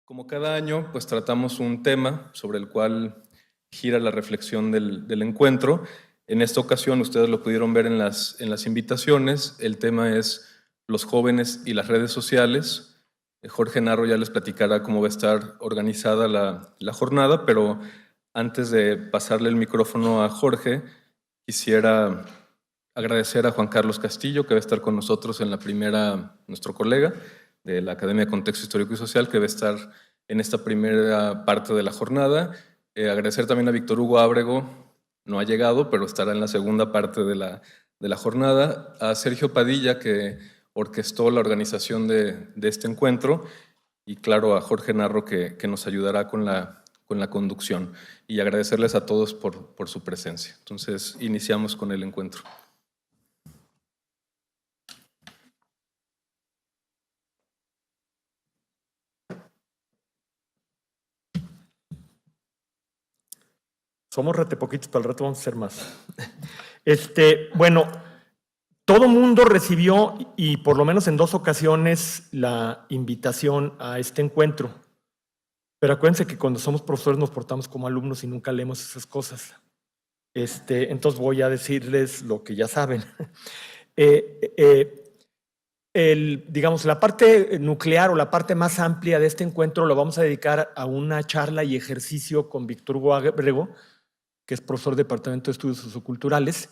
Como cada año, pues tratamos un tema sobre el cual gira la reflexión del encuentro. En esta ocasión, ustedes lo pudieron ver en las invitaciones, el tema es los jóvenes y las redes sociales. Jorge Narro ya les platicará cómo va a estar organizada la jornada, pero antes de pasarle el micrófono a Jorge, quisiera agradecer a Juan Carlos Castillo, que va a estar con nosotros en la primera, nuestro colega de la Academia de Contexto Histórico y Social, que va a estar en esta primera parte de la jornada. Agradecer también a Víctor Hugo Ábrego, no ha llegado, pero estará en la segunda parte de la jornada. A Sergio Padilla, que orquestó la organización de este encuentro, y claro, a Jorge Narro, que nos ayudará con la conducción. Y agradecerles a todos por su presencia. Entonces, iniciamos con el encuentro. Somos rete poquitos, para el rato vamos a ser más. Bueno, todo mundo recibió, y por lo menos en 2 ocasiones, la invitación a este encuentro. Pero acuérdense que cuando somos profesores nos portamos como alumnos y nunca leemos esas cosas. Entonces voy a decirles lo que ya saben. Digamos, la parte nuclear o la parte más amplia de este encuentro lo vamos a dedicar a una charla y ejercicio con Víctor Hugo Ábrego, que es profesor del Departamento de Estudios Socioculturales,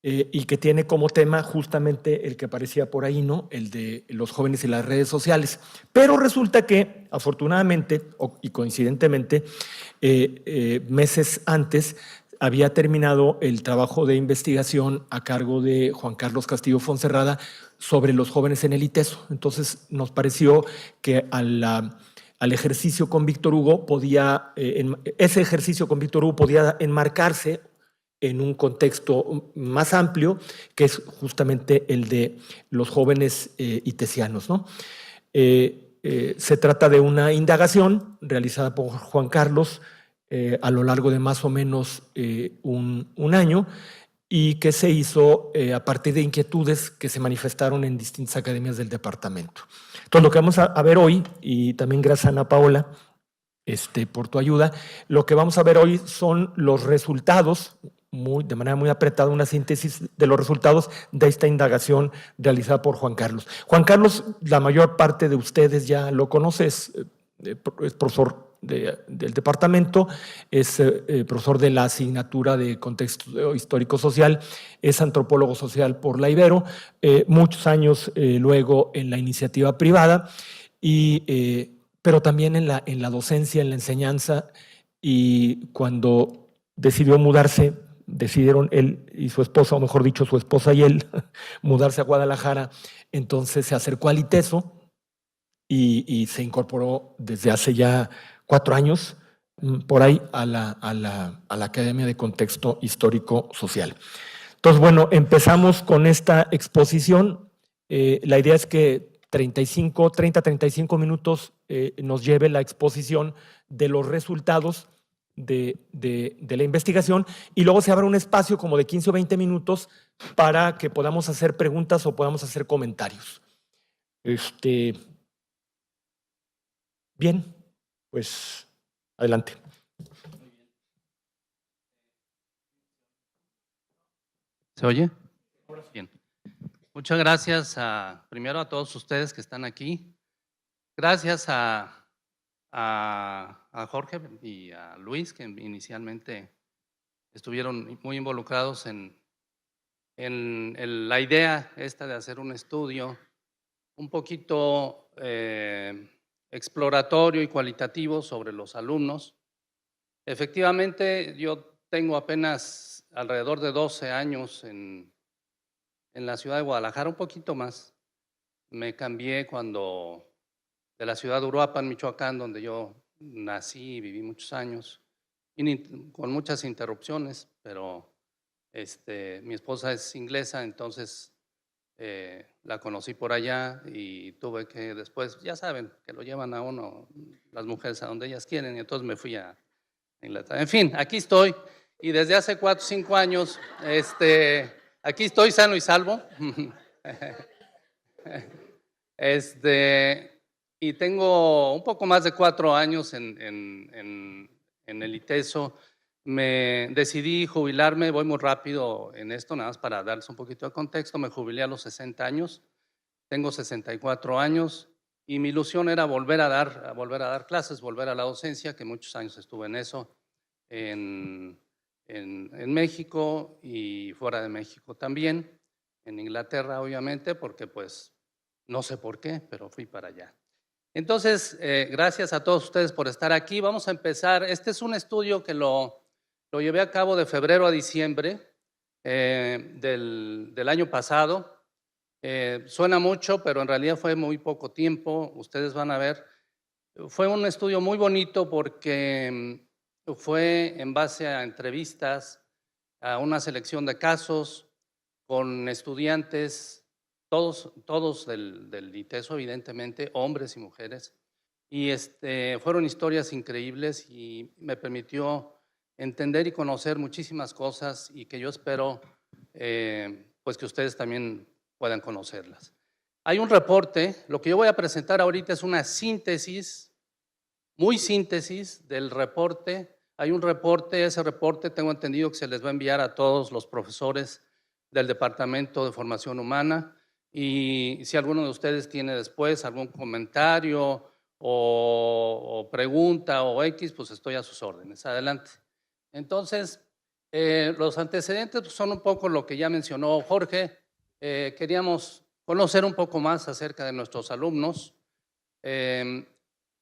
y que tiene como tema justamente el que aparecía por ahí, ¿no? El de los jóvenes y las redes sociales. Pero resulta que, afortunadamente y coincidentemente, meses antes había terminado el trabajo de investigación a cargo de Juan Carlos Castillo Fonserrada sobre los jóvenes en el ITESO. Entonces nos pareció que al ejercicio con Víctor Hugo ese ejercicio con Víctor Hugo podía enmarcarse en un contexto más amplio, que es justamente el de los jóvenes itesianos, ¿no? Se trata de una indagación realizada por Juan Carlos a lo largo de más o menos un año, y que se hizo a partir de inquietudes que se manifestaron en distintas academias del departamento. Entonces, lo que vamos a ver hoy, y también gracias a Ana Paola por tu ayuda, lo que vamos a ver hoy son los resultados, de manera muy apretada, una síntesis de los resultados de esta indagación realizada por Juan Carlos. Juan Carlos, la mayor parte de ustedes ya lo conoce, es profesor del departamento, es profesor de la asignatura de Contexto Histórico Social, es antropólogo social por la Ibero, muchos años luego en la iniciativa privada, pero también en la docencia, en la enseñanza, y cuando decidieron él y su esposa, o mejor dicho, su esposa y él, mudarse a Guadalajara, entonces se acercó al ITESO y se incorporó desde hace ya 4 años, por ahí, a la Academia de Contexto Histórico Social. Entonces, bueno, empezamos con esta exposición. La idea es que 30-35 minutos nos lleve la exposición de los resultados de la investigación, y luego se abre un espacio como de 15 o 20 minutos para que podamos hacer preguntas o podamos hacer comentarios. Bien, pues adelante. ¿Se oye? Bien. Muchas gracias primero a todos ustedes que están aquí. Gracias a Jorge y a Luis, que inicialmente estuvieron muy involucrados en la idea esta de hacer un estudio un poquito exploratorio y cualitativo sobre los alumnos. Efectivamente, yo tengo apenas alrededor de 12 años en la ciudad de Guadalajara, un poquito más. Me cambié de la ciudad de Uruapan, Michoacán, donde yo nací y viví muchos años, con muchas interrupciones, pero mi esposa es inglesa, entonces la conocí por allá y tuve que después, ya saben, que lo llevan a uno, las mujeres, a donde ellas quieren, y entonces me fui a Inglaterra. En fin, aquí estoy, y desde hace 4 o 5 años, aquí estoy sano y salvo. y tengo un poco más de 4 años en el ITESO. Me decidí jubilarme, voy muy rápido en esto, nada más para darles un poquito de contexto. Me jubilé a los 60 años, tengo 64 años y mi ilusión era volver a dar clases, volver a la docencia, que muchos años estuve en eso, en México y fuera de México también, en Inglaterra obviamente, porque pues no sé por qué, pero fui para allá. Entonces, gracias a todos ustedes por estar aquí. Vamos a empezar. Este es un estudio que lo llevé a cabo de febrero a diciembre del año pasado. Suena mucho, pero en realidad fue muy poco tiempo. Ustedes van a ver. Fue un estudio muy bonito porque fue en base a entrevistas, a una selección de casos con estudiantes, todos del ITESO, evidentemente, hombres y mujeres. Y fueron historias increíbles y me permitió entender y conocer muchísimas cosas y que yo espero pues que ustedes también puedan conocerlas. Hay un reporte, lo que yo voy a presentar ahorita es una síntesis, muy síntesis del reporte. Hay un reporte, ese reporte tengo entendido que se les va a enviar a todos los profesores del Departamento de Formación Humana, y si alguno de ustedes tiene después algún comentario o pregunta o X, pues estoy a sus órdenes. Adelante. Entonces, los antecedentes pues, son un poco lo que ya mencionó Jorge. Queríamos conocer un poco más acerca de nuestros alumnos.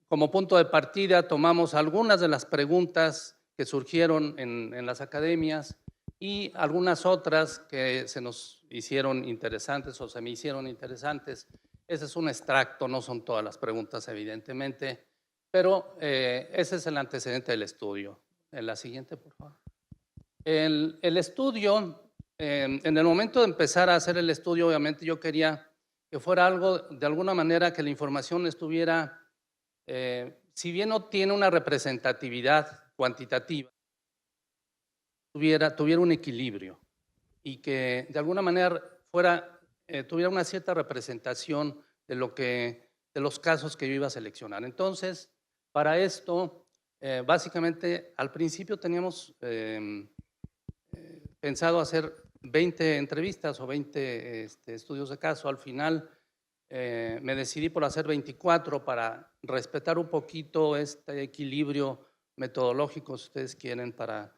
Como punto de partida tomamos algunas de las preguntas que surgieron en las academias y algunas otras que se nos hicieron interesantes o se me hicieron interesantes. Ese es un extracto, no son todas las preguntas evidentemente, pero ese es el antecedente del estudio. En la siguiente, por favor. El estudio, en el momento de empezar a hacer el estudio, obviamente yo quería que fuera algo, de alguna manera, que la información estuviera, si bien no tiene una representatividad cuantitativa, tuviera un equilibrio y que de alguna manera tuviera una cierta representación de los casos que yo iba a seleccionar. Entonces, para esto, básicamente, al principio teníamos pensado hacer 20 entrevistas o 20 estudios de caso. Al final me decidí por hacer 24 para respetar un poquito este equilibrio metodológico, si ustedes quieren, para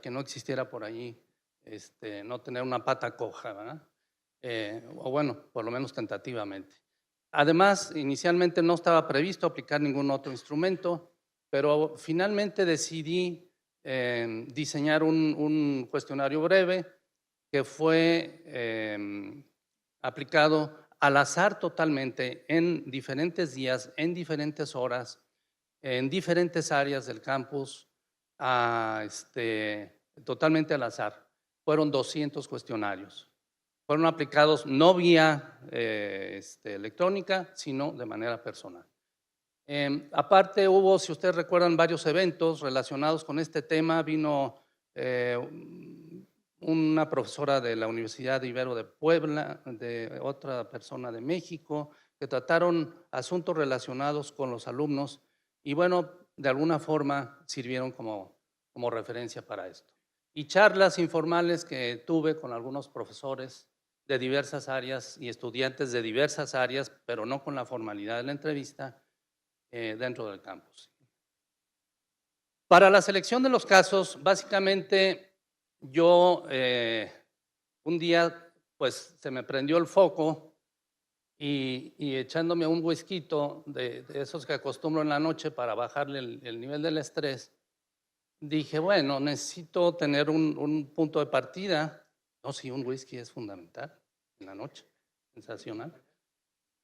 que no existiera por allí, no tener una pata coja, ¿verdad? O bueno, por lo menos tentativamente. Además, inicialmente no estaba previsto aplicar ningún otro instrumento, pero finalmente decidí diseñar un cuestionario breve que fue aplicado al azar totalmente en diferentes días, en diferentes horas, en diferentes áreas del campus, totalmente al azar. Fueron 200 cuestionarios. Fueron aplicados no vía electrónica, sino de manera personal. Aparte hubo, si ustedes recuerdan, varios eventos relacionados con este tema. Vino una profesora de la Universidad de Ibero de Puebla, de otra persona de México, que trataron asuntos relacionados con los alumnos y bueno, de alguna forma sirvieron como referencia para esto. Y charlas informales que tuve con algunos profesores de diversas áreas y estudiantes de diversas áreas, pero no con la formalidad de la entrevista, dentro del campus. Para la selección de los casos, básicamente yo un día pues se me prendió el foco y echándome un whisky de esos que acostumbro en la noche para bajarle el nivel del estrés, dije, bueno, necesito tener un punto de partida. No, sí, un whisky es fundamental en la noche, sensacional.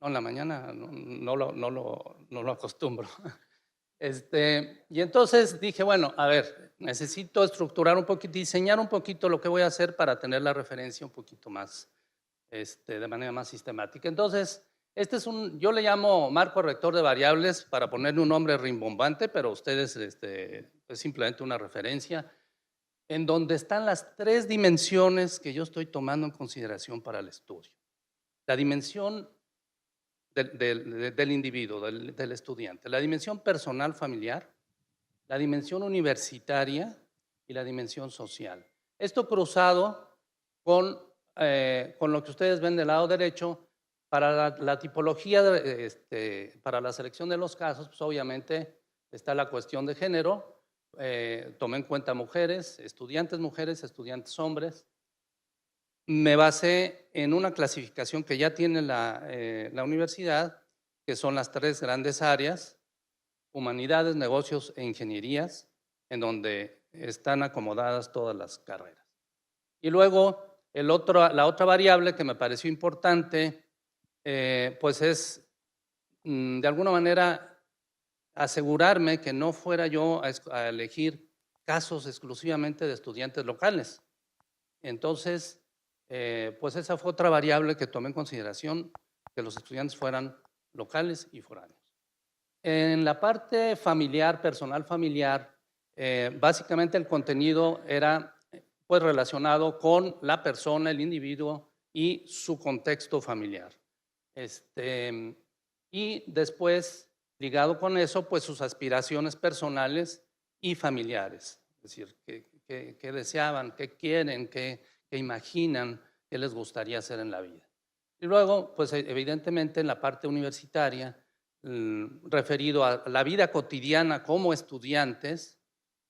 No, en la mañana no lo acostumbro. Y entonces dije, bueno, a ver, necesito estructurar un poquito, diseñar un poquito lo que voy a hacer para tener la referencia un poquito más, de manera más sistemática. Entonces, yo le llamo marco rector de variables para ponerle un nombre rimbombante, pero ustedes, es simplemente una referencia en donde están las 3 dimensiones que yo estoy tomando en consideración para el estudio. La dimensión del individuo, del estudiante. La dimensión personal familiar, la dimensión universitaria y la dimensión social. Esto cruzado con lo que ustedes ven del lado derecho, para la tipología, para la selección de los casos, pues obviamente está la cuestión de género, tomé en cuenta mujeres, estudiantes hombres. Me basé en una clasificación que ya tiene la universidad, que son las 3 grandes áreas: humanidades, negocios e ingenierías, en donde están acomodadas todas las carreras. Y luego, la otra variable que me pareció importante, pues es, de alguna manera, asegurarme que no fuera yo a elegir casos exclusivamente de estudiantes locales. Entonces, pues esa fue otra variable que tomé en consideración, que los estudiantes fueran locales y foráneos. En la parte familiar, personal familiar, básicamente el contenido era pues relacionado con la persona, el individuo y su contexto familiar. Y después, ligado con eso, pues sus aspiraciones personales y familiares. Es decir, qué deseaban, qué quieren, qué imaginan, qué les gustaría hacer en la vida. Y luego, pues evidentemente en la parte universitaria, referido a la vida cotidiana como estudiantes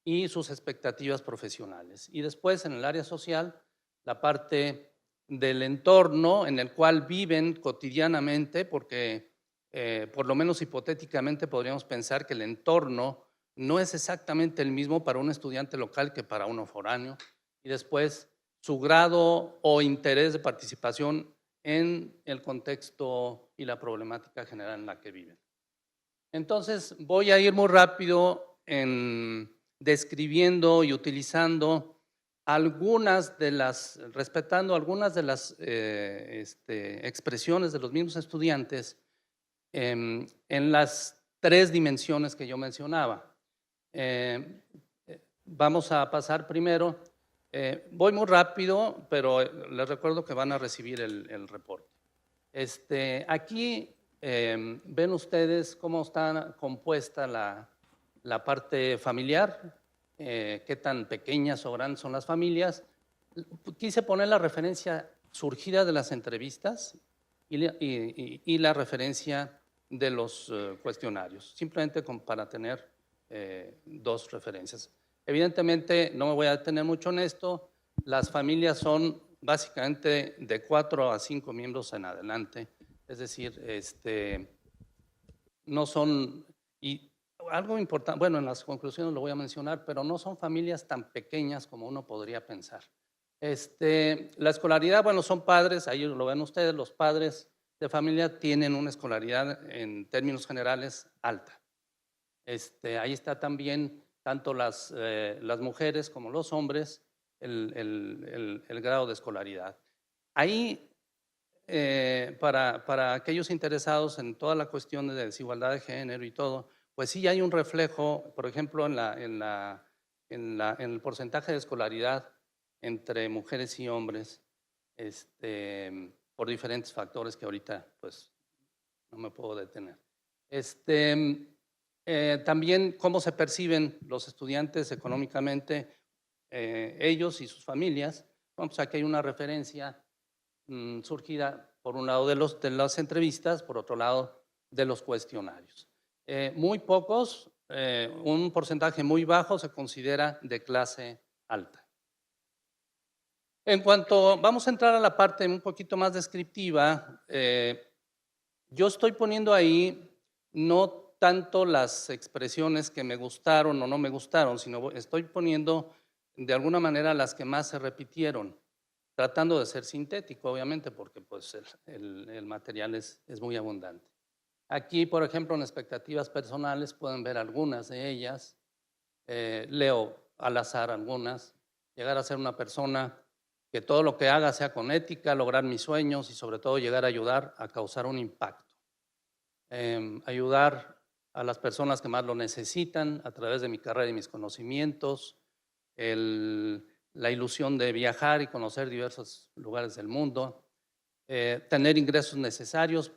y sus expectativas profesionales. Y después, en el área social, la parte del entorno en el cual viven cotidianamente, porque por lo menos hipotéticamente podríamos pensar que el entorno no es exactamente el mismo para un estudiante local que para uno foráneo. Y después, su grado o interés de participación en el contexto y la problemática general en la que viven. Entonces, voy a ir muy rápido en describiendo y utilizando respetando algunas de las expresiones de los mismos estudiantes en las 3 dimensiones que yo mencionaba. Vamos a pasar primero. Voy muy rápido, pero les recuerdo que van a recibir el reporte. Aquí ven ustedes cómo está compuesta la parte familiar, qué tan pequeñas o grandes son las familias. Quise poner la referencia surgida de las entrevistas y la referencia de los cuestionarios, simplemente para tener 2 referencias. Evidentemente, no me voy a detener mucho en esto. Las familias son básicamente de 4 a 5 miembros en adelante. Es decir, no son, y algo importante, bueno, en las conclusiones lo voy a mencionar, pero no son familias tan pequeñas como uno podría pensar. La escolaridad, bueno, son padres, ahí lo ven ustedes, los padres de familia tienen una escolaridad en términos generales alta. Ahí está también tanto las mujeres como los hombres, el grado de escolaridad. Ahí, para aquellos interesados en toda la cuestión de desigualdad de género y todo, pues sí hay un reflejo, por ejemplo, en el porcentaje de escolaridad entre mujeres y hombres, por diferentes factores que ahorita pues no me puedo detener. También cómo se perciben los estudiantes económicamente, ellos y sus familias. Bueno, pues aquí hay una referencia surgida por un lado de las entrevistas, por otro lado de los cuestionarios. Muy pocos, un porcentaje muy bajo se considera de clase alta. En cuanto, vamos a entrar a la parte un poquito más descriptiva, yo estoy poniendo ahí no tanto las expresiones que me gustaron o no me gustaron, sino estoy poniendo de alguna manera las que más se repitieron, tratando de ser sintético, obviamente, porque pues el material es muy abundante. Aquí, por ejemplo, en expectativas personales pueden ver algunas de ellas. Leo al azar algunas. Llegar a ser una persona que todo lo que haga sea con ética, lograr mis sueños y sobre todo llegar a ayudar a causar un impacto. Ayudar a las personas que más lo necesitan a través de mi carrera y mis conocimientos, la ilusión de viajar y conocer diversos lugares del mundo, tener ingresos necesarios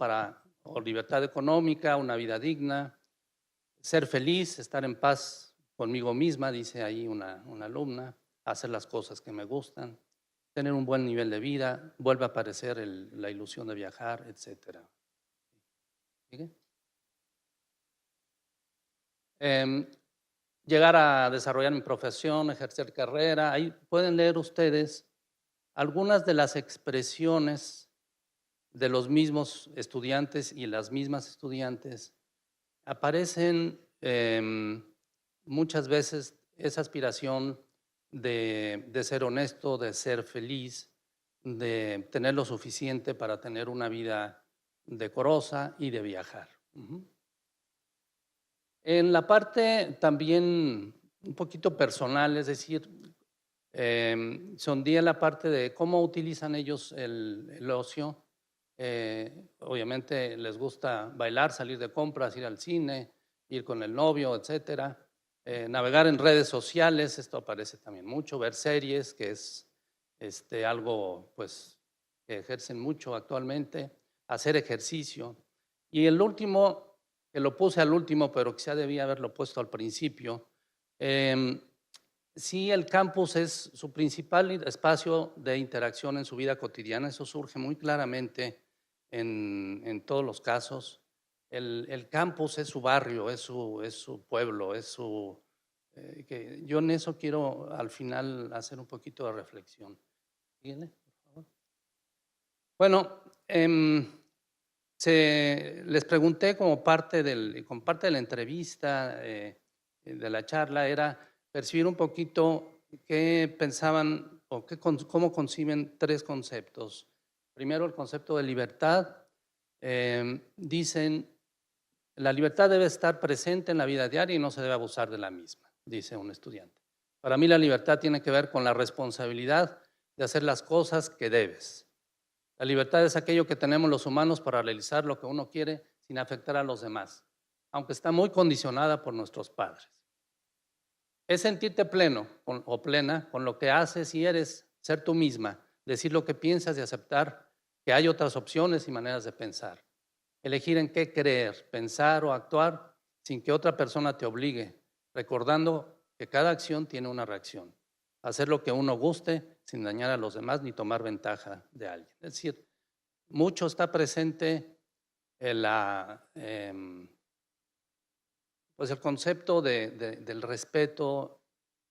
o libertad económica, una vida digna, ser feliz, estar en paz conmigo misma, dice ahí una alumna, hacer las cosas que me gustan, tener un buen nivel de vida, vuelve a aparecer la ilusión de viajar, etc. ¿Sigue? Llegar a desarrollar mi profesión, ejercer carrera. Ahí pueden leer ustedes algunas de las expresiones de los mismos estudiantes y las mismas estudiantes. Aparecen muchas veces esa aspiración de ser honesto, de ser feliz, de tener lo suficiente para tener una vida decorosa y de viajar. En la parte también un poquito personal, es decir, sondía la parte de cómo utilizan ellos el ocio. Obviamente les gusta bailar, salir de compras, ir al cine, ir con el novio, etcétera. Navegar en redes sociales, esto aparece también mucho, ver series, que es algo pues, que ejercen mucho actualmente, hacer ejercicio. Y el último, que lo puse al último, pero quizá debía haberlo puesto al principio, sí, el campus es su principal espacio de interacción en su vida cotidiana, eso surge muy claramente en todos los casos. El campus es su barrio, es su pueblo, es su... que yo en eso quiero al final hacer un poquito de reflexión. ¿Síguele, por favor? Bueno, les pregunté como parte de la entrevista, de la charla, era percibir un poquito qué pensaban o cómo conciben tres conceptos. Primero, el concepto de libertad. Dicen, la libertad debe estar presente en la vida diaria y no se debe abusar de la misma, dice un estudiante. Para mí la libertad tiene que ver con la responsabilidad de hacer las cosas que debes. La libertad es aquello que tenemos los humanos para realizar lo que uno quiere sin afectar a los demás, aunque está muy condicionada por nuestros padres. Es sentirte pleno o plena con lo que haces y eres, ser tú misma, decir lo que piensas y aceptar que hay otras opciones y maneras de pensar. Elegir en qué creer, pensar o actuar sin que otra persona te obligue, recordando que cada acción tiene una reacción. Hacer lo que uno guste sin dañar a los demás ni tomar ventaja de alguien. Es decir, mucho está presente pues el concepto del respeto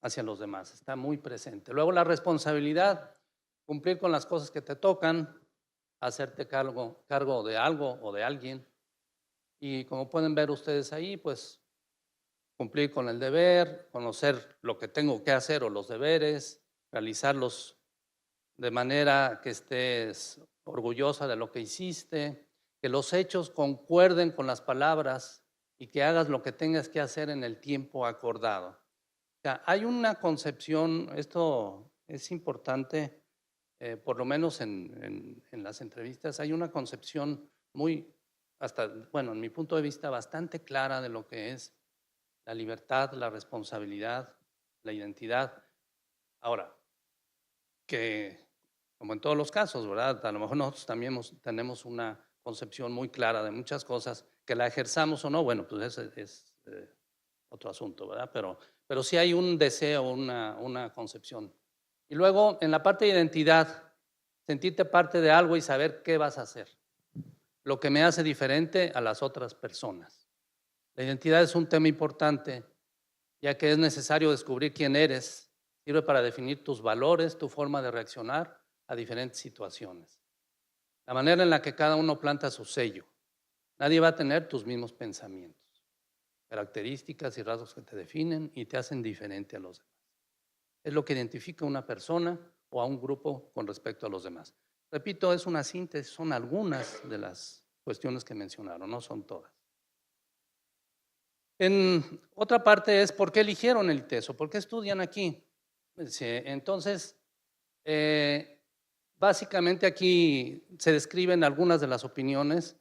hacia los demás, está muy presente. Luego la responsabilidad, cumplir con las cosas que te tocan, hacerte cargo de algo o de alguien. Y como pueden ver ustedes ahí, pues cumplir con el deber, conocer lo que tengo que hacer o los deberes, realizarlos de manera que estés orgullosa de lo que hiciste, que los hechos concuerden con las palabras y que hagas lo que tengas que hacer en el tiempo acordado. O sea, hay una concepción, esto es importante, por lo menos en las entrevistas, hay una concepción muy, en mi punto de vista, bastante clara de lo que es la libertad, la responsabilidad, la identidad. Ahora, que como en todos los casos, ¿verdad? A lo mejor nosotros también tenemos una concepción muy clara de muchas cosas, que la ejerzamos o no, bueno, pues ese es otro asunto, ¿verdad? Pero sí hay un deseo, una concepción. Y luego, en la parte de identidad, sentirte parte de algo y saber qué vas a hacer, lo que me hace diferente a las otras personas. La identidad es un tema importante, ya que es necesario descubrir quién eres, sirve para definir tus valores, tu forma de reaccionar a diferentes situaciones. La manera en la que cada uno planta su sello. Nadie va a tener tus mismos pensamientos, características y rasgos que te definen y te hacen diferente a los demás. Es lo que identifica a una persona o a un grupo con respecto a los demás. Repito, es una síntesis, son algunas de las cuestiones que mencionaron, no son todas. En otra parte es, ¿por qué eligieron el ITESO? ¿Por qué estudian aquí? Entonces, básicamente aquí se describen algunas de las opiniones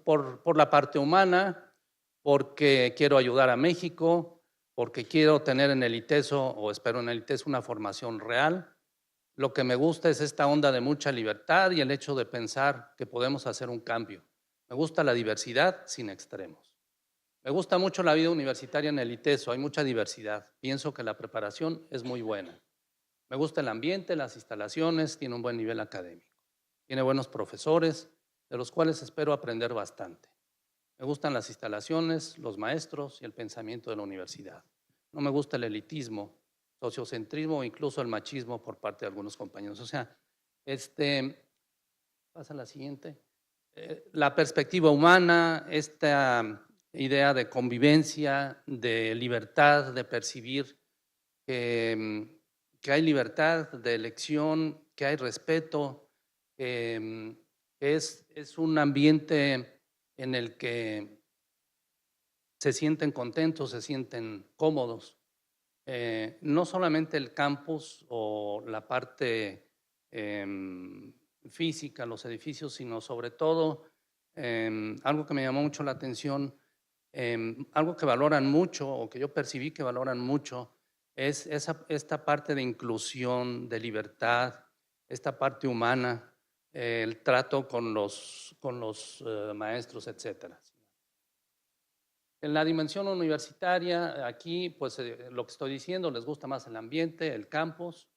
por la parte humana, porque quiero ayudar a México, porque quiero tener en el ITESO o espero en el ITESO una formación real. Lo que me gusta es esta onda de mucha libertad y el hecho de pensar que podemos hacer un cambio. Me gusta la diversidad sin extremos. Me gusta mucho la vida universitaria en el ITESO, hay mucha diversidad. Pienso que la preparación es muy buena. Me gusta el ambiente, las instalaciones, tiene un buen nivel académico. Tiene buenos profesores, de los cuales espero aprender bastante. Me gustan las instalaciones, los maestros y el pensamiento de la universidad. No me gusta el elitismo, sociocentrismo o incluso el machismo por parte de algunos compañeros. O sea, pasa la siguiente. La perspectiva humana, esta idea de convivencia, de libertad, de percibir que hay libertad de elección, que hay respeto, es un ambiente en el que se sienten contentos, se sienten cómodos. No solamente el campus o la parte física, los edificios, sino sobre todo algo que me llamó mucho la atención, algo que valoran mucho o que yo percibí que valoran mucho es esta parte de inclusión, de libertad, esta parte humana, el trato con los maestros, etcétera. En la dimensión universitaria, aquí, pues lo que estoy diciendo, les gusta más el ambiente, el campus.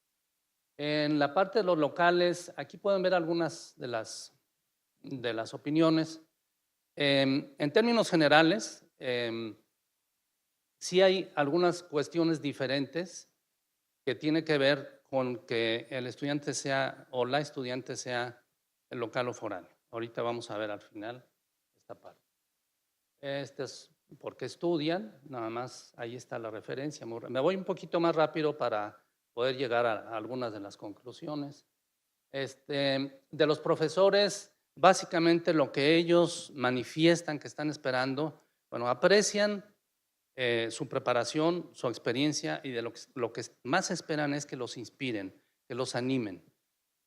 En la parte de los locales, aquí pueden ver algunas de las opiniones. En términos generales, sí hay algunas cuestiones diferentes que tienen que ver con que el estudiante sea o la estudiante sea el local o foráneo. Ahorita vamos a ver al final esta parte. Este es por qué estudian, nada más ahí está la referencia. Me voy un poquito más rápido para poder llegar a algunas de las conclusiones. De los profesores, básicamente lo que ellos manifiestan que están esperando, bueno, aprecian su preparación, su experiencia y de lo que más esperan es que los inspiren, que los animen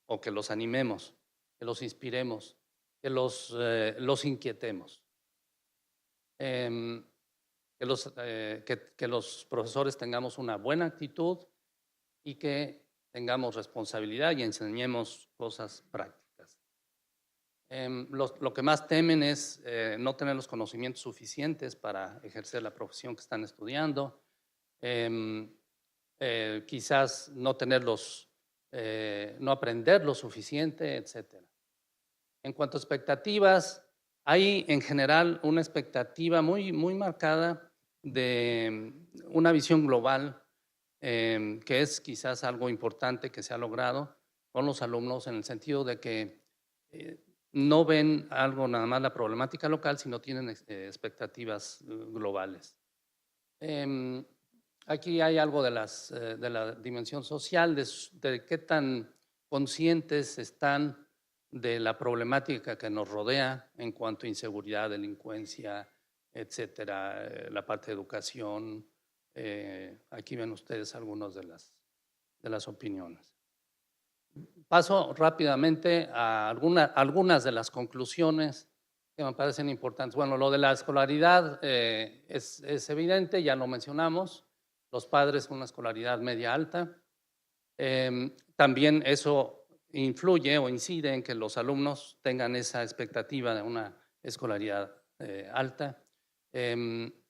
o que los animemos, que los inspiremos, que los inquietemos. Que los profesores tengamos una buena actitud y que tengamos responsabilidad y enseñemos cosas prácticas. Lo que más temen es no tener los conocimientos suficientes para ejercer la profesión que están estudiando, quizás no aprender lo suficiente, etc. En cuanto a expectativas, hay en general una expectativa muy, muy marcada de una visión global, que es quizás algo importante que se ha logrado con los alumnos en el sentido de que no ven algo nada más la problemática local, sino tienen expectativas globales. Aquí hay algo de la dimensión social, de qué tan conscientes están de la problemática que nos rodea en cuanto a inseguridad, delincuencia, etcétera, la parte de educación. Aquí ven ustedes algunas de las opiniones. Paso rápidamente a algunas de las conclusiones que me parecen importantes. Bueno, lo de la escolaridad es evidente, ya lo mencionamos, los padres con una escolaridad media alta. También eso influye o incide en que los alumnos tengan esa expectativa de una escolaridad alta.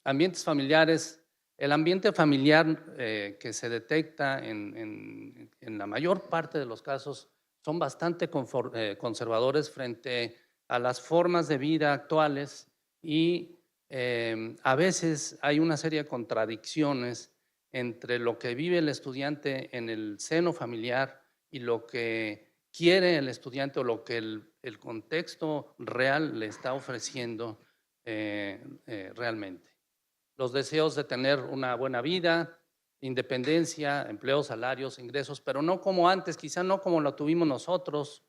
Ambientes familiares, el ambiente familiar que se detecta en la mayor parte de los casos son bastante conservadores frente a las formas de vida actuales y a veces hay una serie de contradicciones entre lo que vive el estudiante en el seno familiar y lo que quiere el estudiante o lo que el contexto real le está ofreciendo realmente. Los deseos de tener una buena vida, independencia, empleo, salarios, ingresos, pero no como antes, quizá no como lo tuvimos nosotros.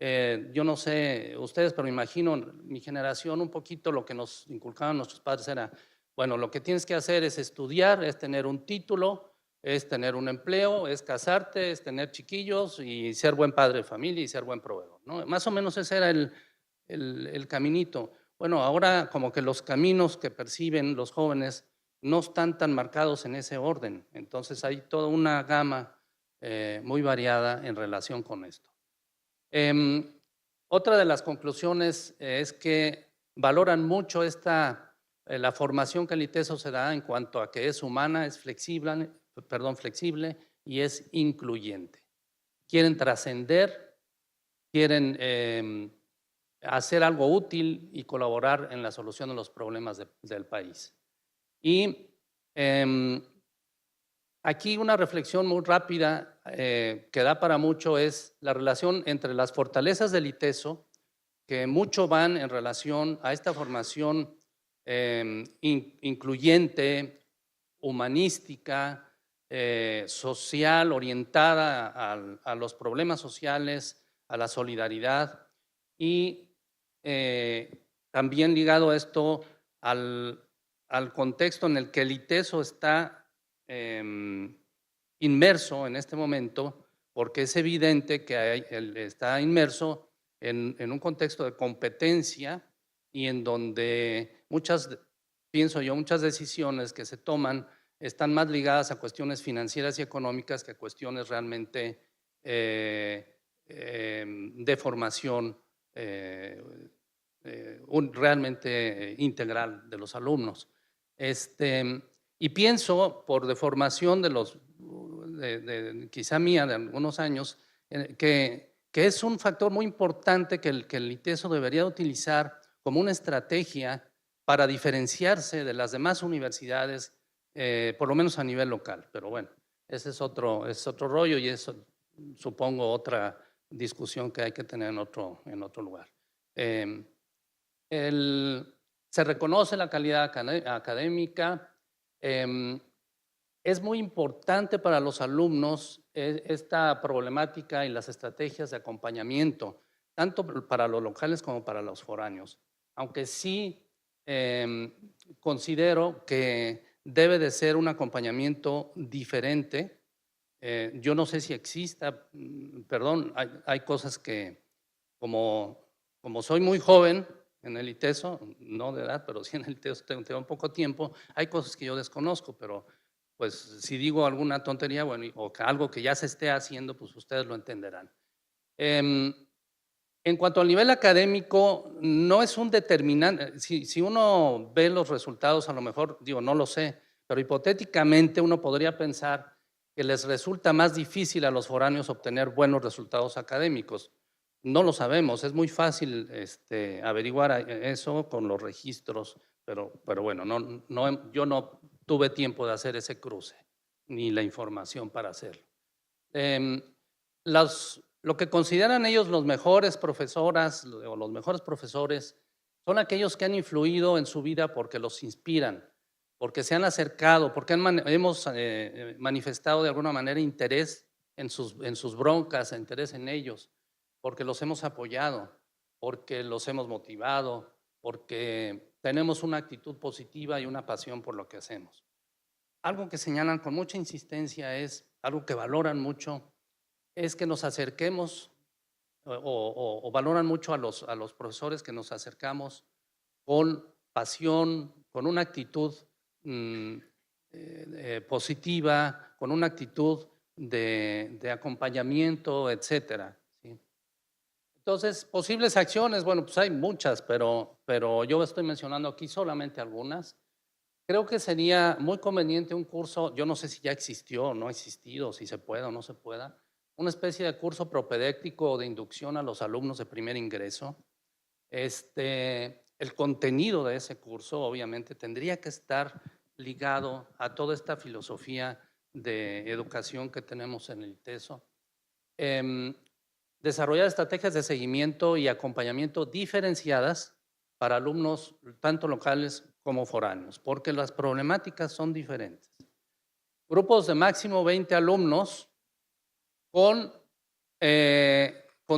Yo no sé ustedes, pero me imagino mi generación un poquito lo que nos inculcaban nuestros padres era, bueno, lo que tienes que hacer es estudiar, es tener un título, es tener un empleo, es casarte, es tener chiquillos y ser buen padre de familia y ser buen proveedor, ¿no? Más o menos ese era el caminito. Bueno, ahora como que los caminos que perciben los jóvenes no están tan marcados en ese orden. Entonces hay toda una gama muy variada en relación con esto. Otra de las conclusiones es que valoran mucho la formación que el ITESO se da en cuanto a que es humana, es flexible y es incluyente. Quieren trascender, quieren hacer algo útil y colaborar en la solución de los problemas del país. Y aquí una reflexión muy rápida que da para mucho es la relación entre las fortalezas del ITESO, que mucho van en relación a esta formación incluyente, humanística, social, orientada a los problemas sociales, a la solidaridad y también ligado a esto al contexto en el que el ITESO está inmerso en este momento, porque es evidente que está inmerso en un contexto de competencia y en donde pienso yo, muchas decisiones que se toman están más ligadas a cuestiones financieras y económicas que a cuestiones realmente de formación realmente integral de los alumnos. Y pienso, por deformación quizá mía de algunos años, que es un factor muy importante que el ITESO debería utilizar como una estrategia para diferenciarse de las demás universidades, por lo menos a nivel local. Pero bueno, ese es otro rollo y eso supongo otra discusión que hay que tener en otro lugar. Se reconoce la calidad académica. Es muy importante para los alumnos esta problemática y las estrategias de acompañamiento, tanto para los locales como para los foráneos. Aunque sí considero que debe de ser un acompañamiento diferente. Yo no sé si exista, perdón, hay cosas que, como soy muy joven en el ITESO, no de edad, pero sí en el ITESO tengo un poco tiempo, hay cosas que yo desconozco, pero pues si digo alguna tontería, bueno, o algo que ya se esté haciendo, pues ustedes lo entenderán. En cuanto al nivel académico, no es un determinante. Si uno ve los resultados, a lo mejor, digo, no lo sé, pero hipotéticamente uno podría pensar que les resulta más difícil a los foráneos obtener buenos resultados académicos. No lo sabemos, es muy fácil averiguar eso con los registros, pero bueno, yo no tuve tiempo de hacer ese cruce, ni la información para hacerlo. Lo que consideran ellos los mejores profesoras o los mejores profesores son aquellos que han influido en su vida porque los inspiran, porque se han acercado, porque hemos manifestado de alguna manera interés en sus broncas, interés en ellos, porque los hemos apoyado, porque los hemos motivado, porque tenemos una actitud positiva y una pasión por lo que hacemos. Algo que señalan con mucha insistencia es, algo que valoran mucho, es que nos acerquemos o valoran mucho a los profesores que nos acercamos con pasión, con una actitud positiva, con una actitud de acompañamiento, etcétera. ¿Sí? Entonces, posibles acciones, bueno, pues hay muchas, pero yo estoy mencionando aquí solamente algunas. Creo que sería muy conveniente un curso, yo no sé si ya existió o no ha existido, si se puede o no se pueda, una especie de curso propedéutico o de inducción a los alumnos de primer ingreso. El contenido de ese curso obviamente tendría que estar ligado a toda esta filosofía de educación que tenemos en el ITESO. Desarrollar estrategias de seguimiento y acompañamiento diferenciadas para alumnos tanto locales como foráneos, porque las problemáticas son diferentes. Grupos de máximo 20 alumnos con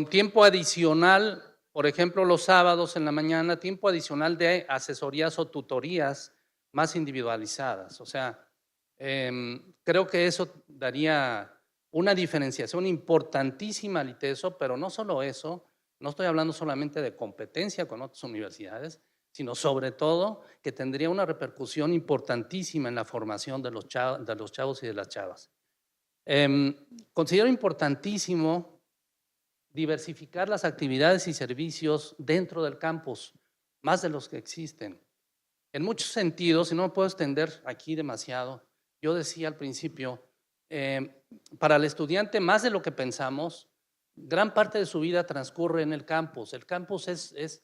tiempo adicional, por ejemplo, los sábados en la mañana, tiempo adicional de asesorías o tutorías más individualizadas. O sea, creo que eso daría una diferenciación importantísima al ITESO, pero no solo eso, no estoy hablando solamente de competencia con otras universidades, sino sobre todo que tendría una repercusión importantísima en la formación de los chavos y de las chavas. Considero importantísimo diversificar las actividades y servicios dentro del campus. más de los que existen. En muchos sentidos, y no me puedo extender aquí demasiado, yo decía al principio, para el estudiante, más de lo que pensamos, gran parte de su vida transcurre en el campus. El campus es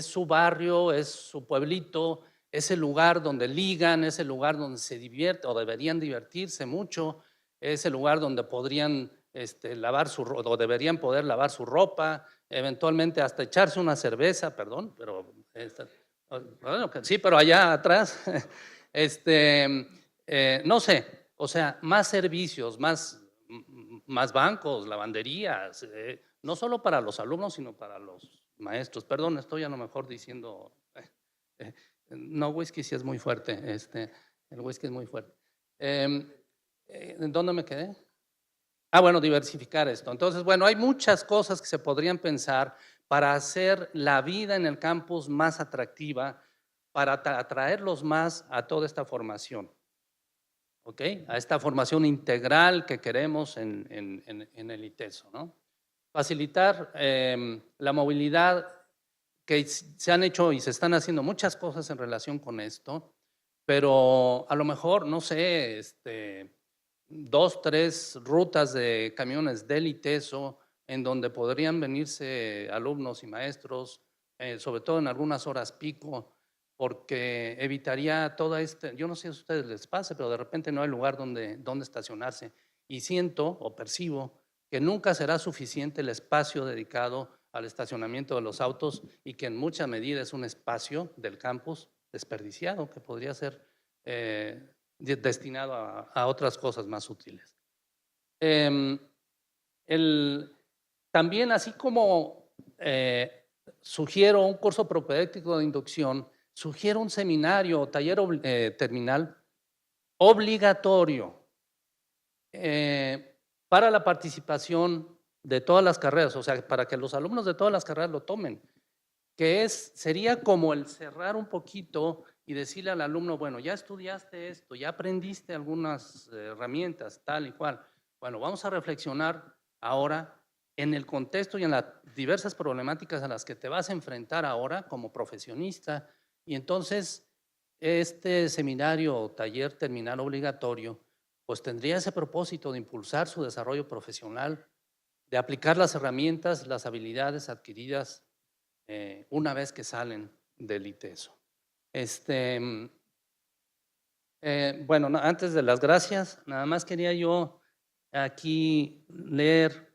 su barrio, es su pueblito, es el lugar donde ligan, es el lugar donde se divierten o deberían divertirse mucho, es el lugar donde podrían lavar o deberían poder lavar su ropa, eventualmente hasta echarse una cerveza, perdón, pero bueno, sí, pero allá atrás, no sé, o sea, más servicios, más bancos, lavanderías, no solo para los alumnos, sino para los maestros. Perdón, estoy a lo mejor diciendo, no, whisky sí es muy fuerte, el whisky es muy fuerte. ¿En dónde me quedé? Bueno, diversificar esto. Entonces, bueno, hay muchas cosas que se podrían pensar para hacer la vida en el campus más atractiva, para atraerlos más a toda esta formación. ¿Ok? A esta formación integral que queremos en el ITESO, ¿no? Facilitar la movilidad, que se han hecho y se están haciendo muchas cosas en relación con esto, pero a lo mejor, no sé, 2, 3 rutas de camiones del ITESO en donde podrían venirse alumnos y maestros, sobre todo en algunas horas pico, porque evitaría toda yo no sé si a ustedes les pase, pero de repente no hay lugar donde estacionarse. Y siento o percibo que nunca será suficiente el espacio dedicado al estacionamiento de los autos y que en mucha medida es un espacio del campus desperdiciado que podría ser destinado a otras cosas más útiles. También, así como sugiero un curso propedéutico de inducción, sugiero un seminario o taller terminal obligatorio para la participación de todas las carreras, o sea, para que los alumnos de todas las carreras lo tomen, que sería como el cerrar un poquito y decirle al alumno, bueno, ya estudiaste esto, ya aprendiste algunas herramientas, tal y cual. Bueno, vamos a reflexionar ahora en el contexto y en las diversas problemáticas a las que te vas a enfrentar ahora como profesionista. Y entonces, este seminario o taller terminal obligatorio, pues tendría ese propósito de impulsar su desarrollo profesional, de aplicar las herramientas, las habilidades adquiridas una vez que salen del ITESO. Bueno, antes de las gracias, nada más quería yo aquí leer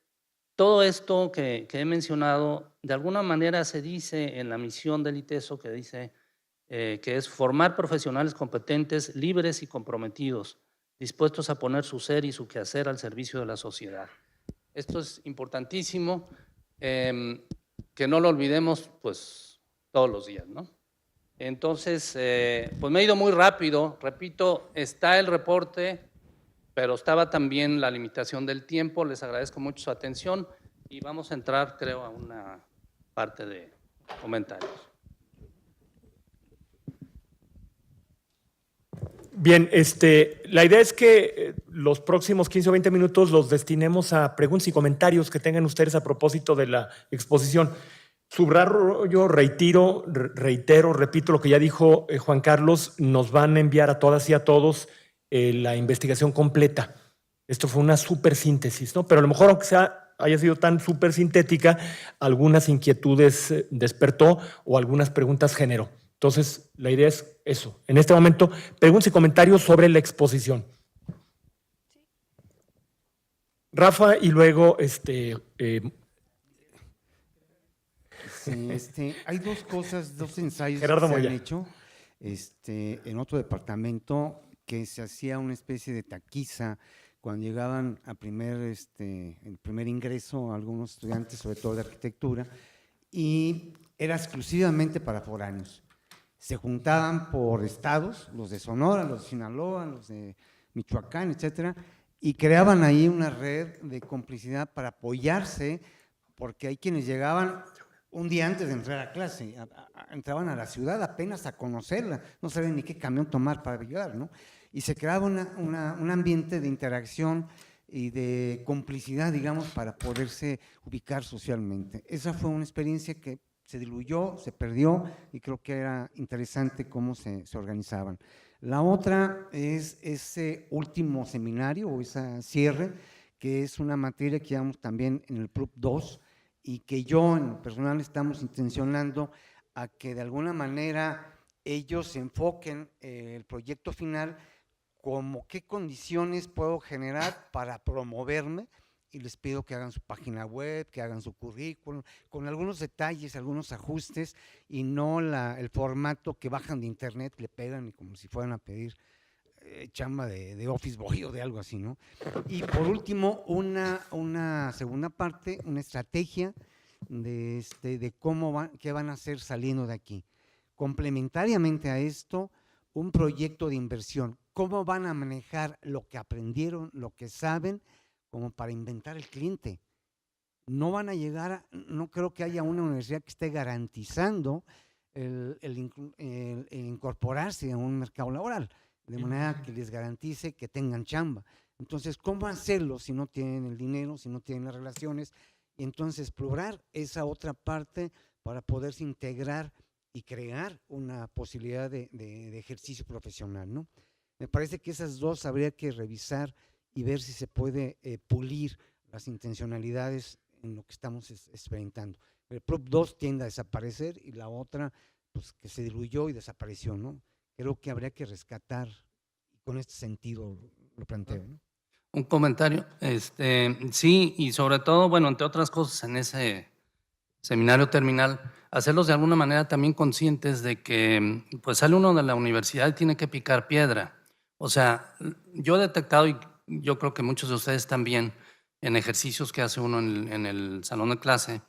todo esto que he mencionado. De alguna manera se dice en la misión del ITESO que dice que es formar profesionales competentes, libres y comprometidos, dispuestos a poner su ser y su quehacer al servicio de la sociedad. Esto es importantísimo, que no lo olvidemos pues todos los días, ¿no? Entonces, pues me he ido muy rápido, repito, está el reporte, pero estaba también la limitación del tiempo. Les agradezco mucho su atención y vamos a entrar, creo, a una parte de comentarios. Bien, la idea es que los próximos 15 o 20 minutos los destinemos a preguntas y comentarios que tengan ustedes a propósito de la exposición. Subrayo, reitero, repito lo que ya dijo Juan Carlos, nos van a enviar a todas y a todos la investigación completa. Esto fue una súper síntesis, ¿no? Pero a lo mejor, aunque haya sido tan súper sintética, algunas inquietudes despertó o algunas preguntas generó. Entonces, la idea es eso. En este momento, preguntas y comentarios sobre la exposición. Rafa y luego Sí, hay dos cosas, dos ensayos Gerardo que se Moya han hecho en otro departamento, que se hacía una especie de taquiza cuando llegaban a el primer ingreso algunos estudiantes, sobre todo de arquitectura, y era exclusivamente para foráneos. Se juntaban por estados, los de Sonora, los de Sinaloa, los de Michoacán, etcétera, y creaban ahí una red de complicidad para apoyarse, porque hay quienes llegaban un día antes de entrar a clase, entraban a la ciudad apenas a conocerla, no sabían ni qué camión tomar para llegar, ¿no? Y se creaba un ambiente de interacción y de complicidad, digamos, para poderse ubicar socialmente. Esa fue una experiencia que se diluyó, se perdió y creo que era interesante cómo se organizaban. La otra es ese último seminario o ese cierre, que es una materia que llevamos también en el PRUP 2 y que yo en lo personal estamos intencionando a que de alguna manera ellos se enfoquen el proyecto final como qué condiciones puedo generar para promoverme, y les pido que hagan su página web, que hagan su currículum, con algunos detalles, algunos ajustes, y no el formato que bajan de internet, le pegan y como si fueran a pedir chamba de Office Boy o de algo así, ¿no? Y por último, una segunda parte, una estrategia de qué van a hacer saliendo de aquí. Complementariamente a esto, un proyecto de inversión. ¿Cómo van a manejar lo que aprendieron, lo que saben, como para inventar el cliente? No van a llegar, no creo que haya una universidad que esté garantizando el incorporarse a un mercado laboral, de manera que les garantice que tengan chamba. Entonces, ¿cómo hacerlo si no tienen el dinero, si no tienen las relaciones? Y entonces explorar esa otra parte para poderse integrar y crear una posibilidad de ejercicio profesional, ¿no? Me parece que esas dos habría que revisar y ver si se puede pulir las intencionalidades en lo que estamos experimentando. El PRUP 2 tiende a desaparecer y la otra, pues que se diluyó y desapareció, ¿no? Creo que habría que rescatar, y con este sentido lo planteo, ¿no? Un comentario, sí, y sobre todo, bueno, entre otras cosas, en ese seminario terminal, hacerlos de alguna manera también conscientes de que pues sale uno de la universidad y tiene que picar piedra. O sea, yo he detectado, y yo creo que muchos de ustedes también, en ejercicios que hace uno en el salón de clase,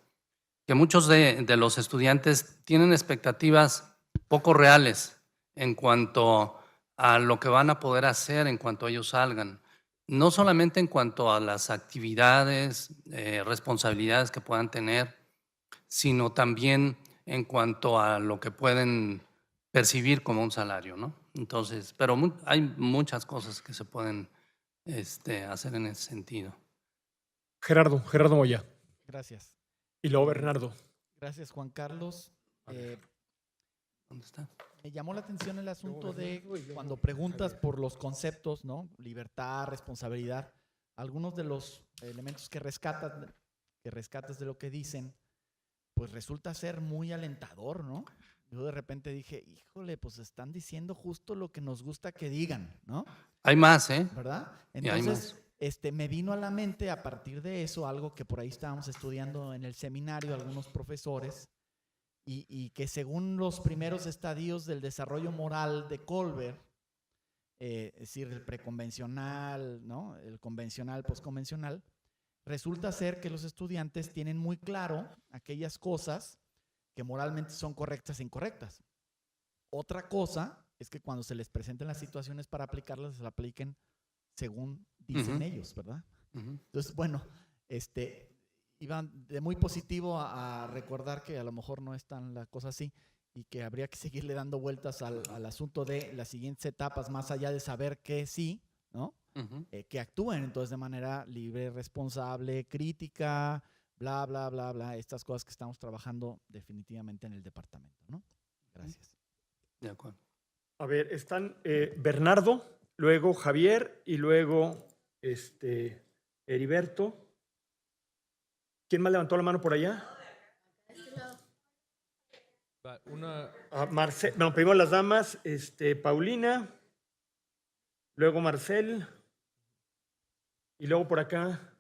que muchos de los estudiantes tienen expectativas poco reales en cuanto a lo que van a poder hacer en cuanto ellos salgan. No solamente en cuanto a las actividades, responsabilidades que puedan tener, sino también en cuanto a lo que pueden percibir como un salario, ¿no? Entonces, pero hay muchas cosas que se pueden hacer en ese sentido. Gerardo Moya. Gracias. Y luego Bernardo. Gracias, Juan Carlos. ¿Dónde está? Me llamó la atención el asunto de cuando preguntas por los conceptos, ¿no? Libertad, responsabilidad. Algunos de los elementos que rescatas de lo que dicen, pues resulta ser muy alentador, ¿no? Yo de repente dije, híjole, pues están diciendo justo lo que nos gusta que digan, ¿no? Hay más, ¿eh? ¿Verdad? Y hay Entonces, me vino a la mente a partir de eso algo que por ahí estábamos estudiando en el seminario algunos profesores y que según los primeros estadios del desarrollo moral de Kohlberg, es decir, el preconvencional, ¿no? El convencional, posconvencional, resulta ser que los estudiantes tienen muy claro aquellas cosas que moralmente son correctas e incorrectas. Otra cosa es que cuando se les presenten las situaciones para aplicarlas, se las apliquen según dicen ellos, ¿verdad? Entonces, bueno, iban de muy positivo a recordar que a lo mejor no es tan la cosa así y que habría que seguirle dando vueltas al asunto de las siguientes etapas, más allá de saber que sí, ¿no? Que actúen entonces de manera libre, responsable, crítica, bla, bla, bla, bla, estas cosas que estamos trabajando definitivamente en el departamento, ¿no? Gracias. De acuerdo. A ver, están Bernardo, luego Javier y luego Heriberto. ¿Quién más levantó la mano por allá? No, primero las damas, Paulina, luego Marcel, y luego por acá,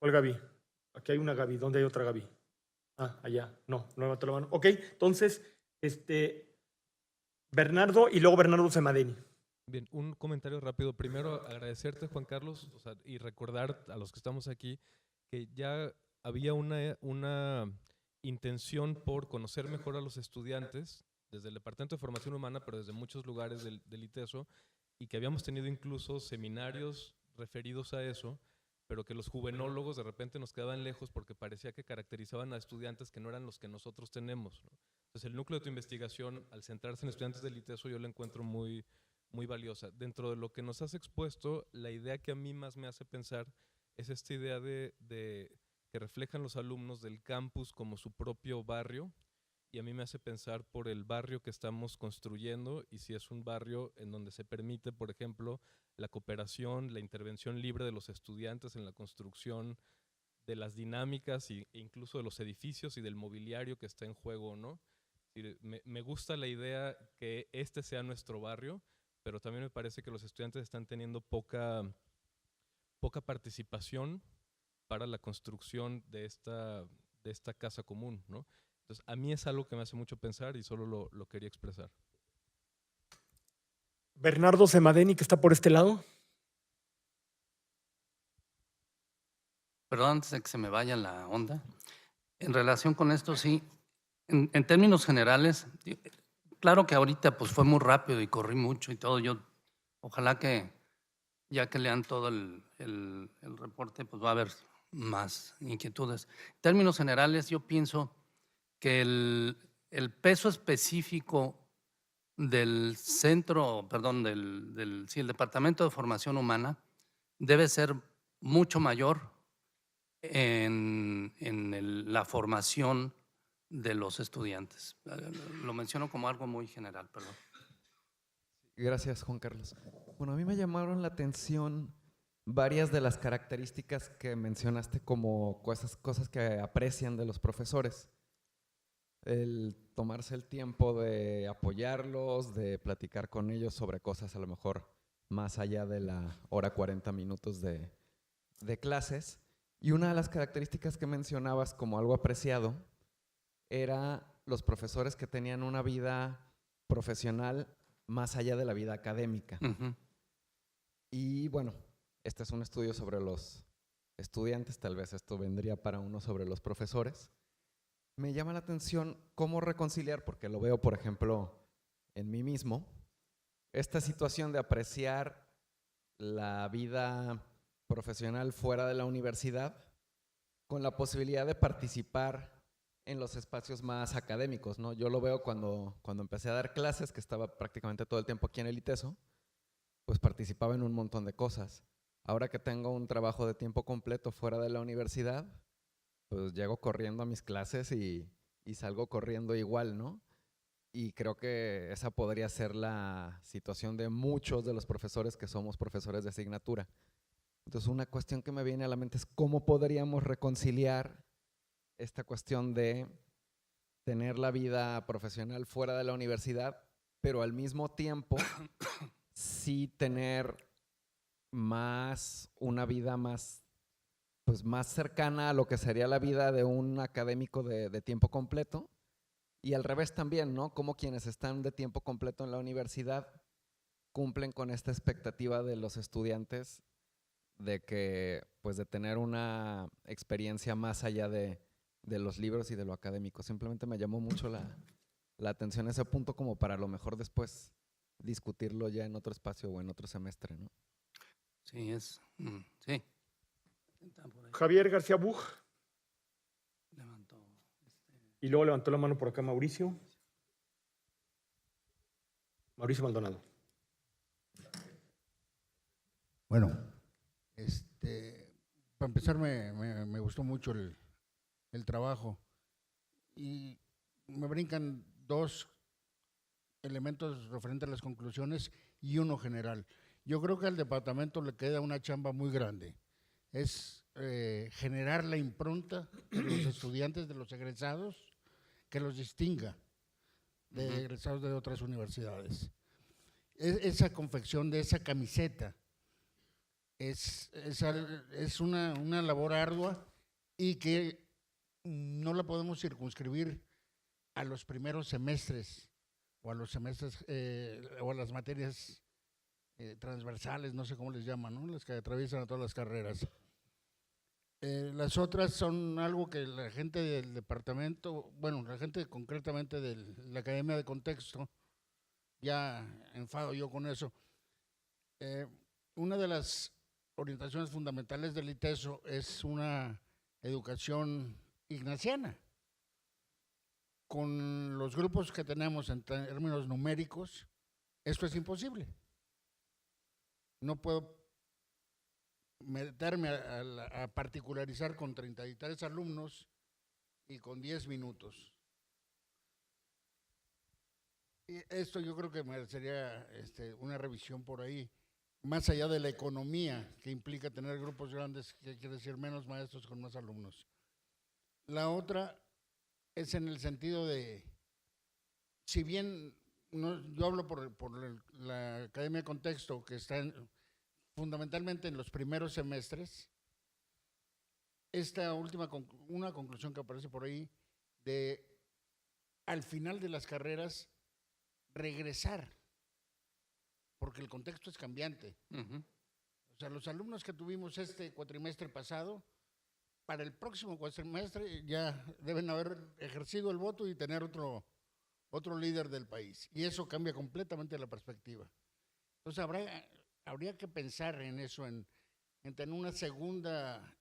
¿cuál Gaby? Aquí hay una Gaby, ¿dónde hay otra Gaby? Ah, allá, no levantó la mano. Ok, entonces, Bernardo y luego Bernardo Semadeni. Bien, un comentario rápido. Primero, agradecerte, Juan Carlos, y recordar a los que estamos aquí que ya había una intención por conocer mejor a los estudiantes desde el Departamento de Formación Humana, pero desde muchos lugares del ITESO, y que habíamos tenido incluso seminarios referidos a eso, pero que los juvenólogos de repente nos quedaban lejos porque parecía que caracterizaban a estudiantes que no eran los que nosotros tenemos, ¿no? Entonces, el núcleo de tu investigación, al centrarse en estudiantes del ITESO, yo lo encuentro muy valiosa. Dentro de lo que nos has expuesto, la idea que a mí más me hace pensar es esta idea de que reflejan los alumnos del campus como su propio barrio, y a mí me hace pensar por el barrio que estamos construyendo y si es un barrio en donde se permite, por ejemplo, la cooperación, la intervención libre de los estudiantes en la construcción de las dinámicas e incluso de los edificios y del mobiliario que está en juego, ¿no? Me gusta la idea que este sea nuestro barrio, pero también me parece que los estudiantes están teniendo poca participación para la construcción de esta casa común, ¿no? Entonces, a mí es algo que me hace mucho pensar y solo lo quería expresar. Bernardo Semadeni, que está por este lado. Perdón, antes de que se me vaya la onda. En relación con esto, sí, en términos generales, claro que ahorita pues fue muy rápido y corrí mucho y todo. Yo, ojalá que ya que lean todo el reporte, pues va a haber más inquietudes. En términos generales, yo pienso que el peso específico del centro, perdón, sí, el Departamento de Formación Humana debe ser mucho mayor en la formación de los estudiantes. Lo menciono como algo muy general, perdón. Gracias, Juan Carlos. Bueno, a mí me llamaron la atención varias de las características que mencionaste como cosas que aprecian de los profesores. El tomarse el tiempo de apoyarlos, de platicar con ellos sobre cosas a lo mejor más allá de la hora 40 minutos de clases. Y una de las características que mencionabas como algo apreciado era los profesores que tenían una vida profesional más allá de la vida académica. Uh-huh. Y bueno, este es un estudio sobre los estudiantes, tal vez esto vendría para uno sobre los profesores. Me llama la atención cómo reconciliar, porque lo veo, por ejemplo, en mí mismo, esta situación de apreciar la vida profesional fuera de la universidad con la posibilidad de participar en los espacios más académicos, ¿no? Yo lo veo cuando empecé a dar clases, que estaba prácticamente todo el tiempo aquí en el ITESO, pues participaba en un montón de cosas. Ahora que tengo un trabajo de tiempo completo fuera de la universidad, pues llego corriendo a mis clases y salgo corriendo igual, ¿no? Y creo que esa podría ser la situación de muchos de los profesores que somos profesores de asignatura. Entonces, una cuestión que me viene a la mente es cómo podríamos reconciliar esta cuestión de tener la vida profesional fuera de la universidad, pero al mismo tiempo sí tener una vida más cercana a lo que sería la vida de un académico de tiempo completo. Y al revés también, ¿no? Como quienes están de tiempo completo en la universidad cumplen con esta expectativa de los estudiantes de que, pues, de tener una experiencia más allá de los libros y de lo académico. Simplemente me llamó mucho la atención ese punto, como para a lo mejor después discutirlo ya en otro espacio o en otro semestre, ¿no? Sí, sí. Javier García Buj. Levantó. Y luego levantó la mano por acá Mauricio. Mauricio Maldonado. Bueno, para empezar me gustó mucho el trabajo y me brincan dos elementos referentes a las conclusiones y uno general. Yo creo que al departamento le queda una chamba muy grande. Es generar la impronta de los estudiantes, de los egresados, que los distinga de egresados de otras universidades. Esa confección de esa camiseta es una labor ardua y que no la podemos circunscribir a los primeros semestres o a los semestres o a las materias transversales, no sé cómo les llaman, ¿no? Las que atraviesan a todas las carreras. Las otras son algo que la gente del departamento, bueno, la gente concretamente de la Academia de Contexto, ya enfado yo con eso. Una de las orientaciones fundamentales del ITESO es una educación ignaciana. Con los grupos que tenemos en términos numéricos, esto es imposible. No puedo meterme a particularizar con 33 alumnos y con 10 minutos. Y esto yo creo que merecería una revisión por ahí, más allá de la economía que implica tener grupos grandes, que quiere decir menos maestros con más alumnos. La otra es en el sentido de, si bien yo hablo por la Academia Contexto, que está fundamentalmente en los primeros semestres, esta última, una conclusión que aparece por ahí, de al final de las carreras regresar, porque el contexto es cambiante. O sea, los alumnos que tuvimos este cuatrimestre pasado, para el próximo cuatrimestre ya deben haber ejercido el voto y tener otro líder del país. Y eso cambia completamente la perspectiva. Entonces habría que pensar en eso, en tener una segunda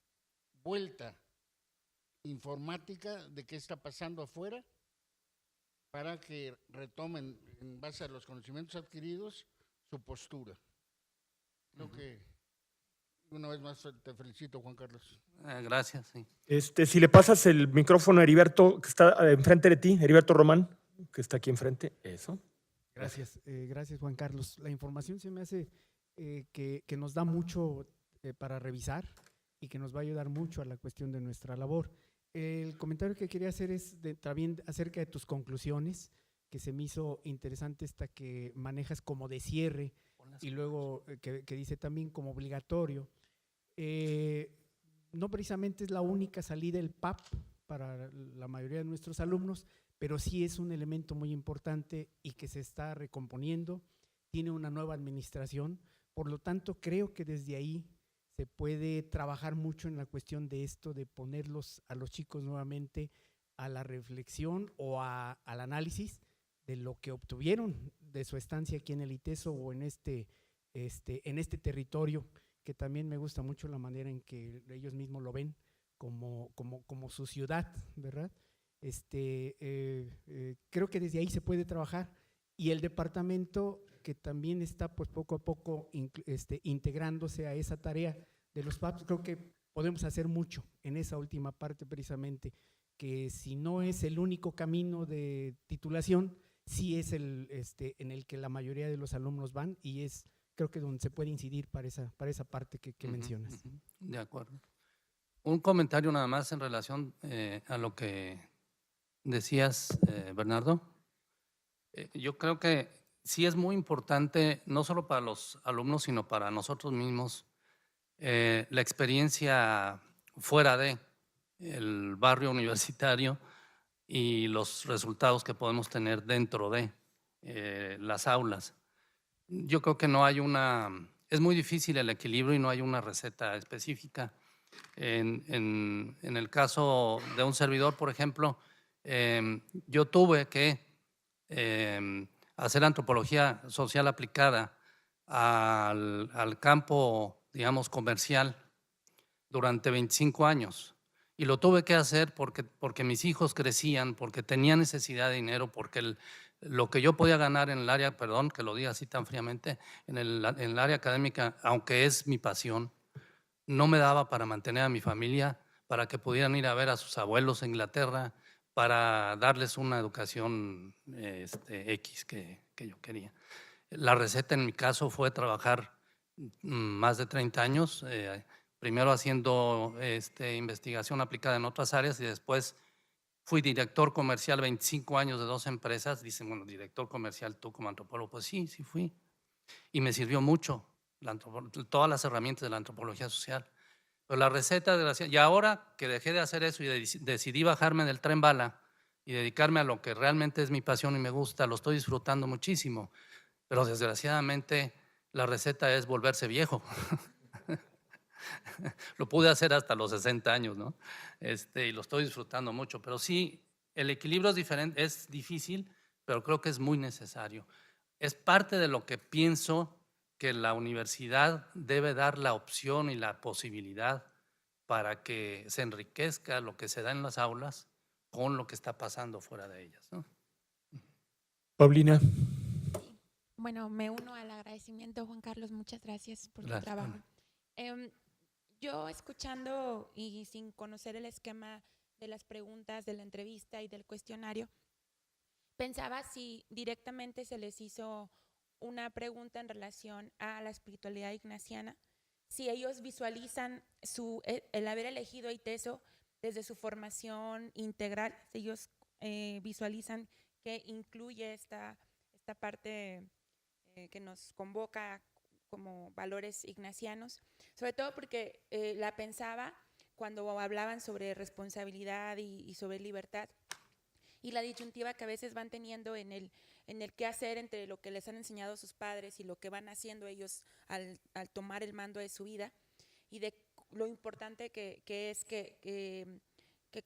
vuelta informática de qué está pasando afuera, para que retomen, en base a los conocimientos adquiridos, su postura. Creo que una vez más te felicito, Juan Carlos. Gracias, sí. Si le pasas el micrófono a Heriberto, que está enfrente de ti, Heriberto Román, que está aquí enfrente. Eso. Gracias, gracias Juan Carlos. La información se me hace que nos da mucho para revisar y que nos va a ayudar mucho a la cuestión de nuestra labor. El comentario que quería hacer es también acerca de tus conclusiones, que se me hizo interesante esta que manejas como de cierre y luego que dice también como obligatorio. No precisamente es la única salida el PAP para la mayoría de nuestros alumnos, pero sí es un elemento muy importante y que se está recomponiendo, tiene una nueva administración, por lo tanto creo que desde ahí se puede trabajar mucho en la cuestión de esto, de ponerlos a los chicos nuevamente a la reflexión o al análisis de lo que obtuvieron de su estancia aquí en el ITESO o en este territorio, que también me gusta mucho la manera en que ellos mismos lo ven como su ciudad, ¿verdad? Creo que desde ahí se puede trabajar, y el departamento que también está pues poco a poco integrándose a esa tarea de los PAPs, creo que podemos hacer mucho en esa última parte precisamente, que si no es el único camino de titulación, sí es en el que la mayoría de los alumnos van, y es creo que donde se puede incidir para esa parte que mencionas. De acuerdo. Un comentario nada más en relación a lo que decías, Bernardo. Yo creo que sí es muy importante, no solo para los alumnos, sino para nosotros mismos, la experiencia fuera de el barrio universitario y los resultados que podemos tener dentro de las aulas. Yo creo que no hay es muy difícil el equilibrio y no hay una receta específica. En el caso de un servidor, por ejemplo, yo tuve que hacer antropología social aplicada al campo, digamos, comercial durante 25 años. Y lo tuve que hacer porque mis hijos crecían, porque tenía necesidad de dinero, porque lo que yo podía ganar en el área, perdón que lo diga así tan fríamente, en el área académica, aunque es mi pasión, no me daba para mantener a mi familia, para que pudieran ir a ver a sus abuelos en Inglaterra, para darles una educación X que yo quería. La receta en mi caso fue trabajar más de 30 años, primero haciendo investigación aplicada en otras áreas y después fui director comercial 25 años de 2 empresas. Dicen, bueno, director comercial tú como antropólogo. Pues sí fui. Y me sirvió mucho todas las herramientas de la antropología social. Pero la receta, y ahora que dejé de hacer eso y decidí bajarme del tren bala y dedicarme a lo que realmente es mi pasión y me gusta, lo estoy disfrutando muchísimo. Pero desgraciadamente la receta es volverse viejo. Lo pude hacer hasta los 60 años, ¿no? Y lo estoy disfrutando mucho. Pero sí, el equilibrio es diferente, es difícil, pero creo que es muy necesario. Es parte de lo que pienso que la universidad debe dar la opción y la posibilidad para que se enriquezca lo que se da en las aulas con lo que está pasando fuera de ellas, ¿no? Paulina. Bueno, me uno al agradecimiento, Juan Carlos, muchas gracias por tu trabajo. Yo escuchando y sin conocer el esquema de las preguntas, de la entrevista y del cuestionario, pensaba si directamente se les hizo una pregunta en relación a la espiritualidad ignaciana, si ellos visualizan el haber elegido ITESO desde su formación integral, si ellos visualizan que incluye esta parte que nos convoca como valores ignacianos, sobre todo porque la pensaba cuando hablaban sobre responsabilidad y sobre libertad, y la disyuntiva que a veces van teniendo en el qué hacer entre lo que les han enseñado sus padres y lo que van haciendo ellos al tomar el mando de su vida, y de lo importante que es que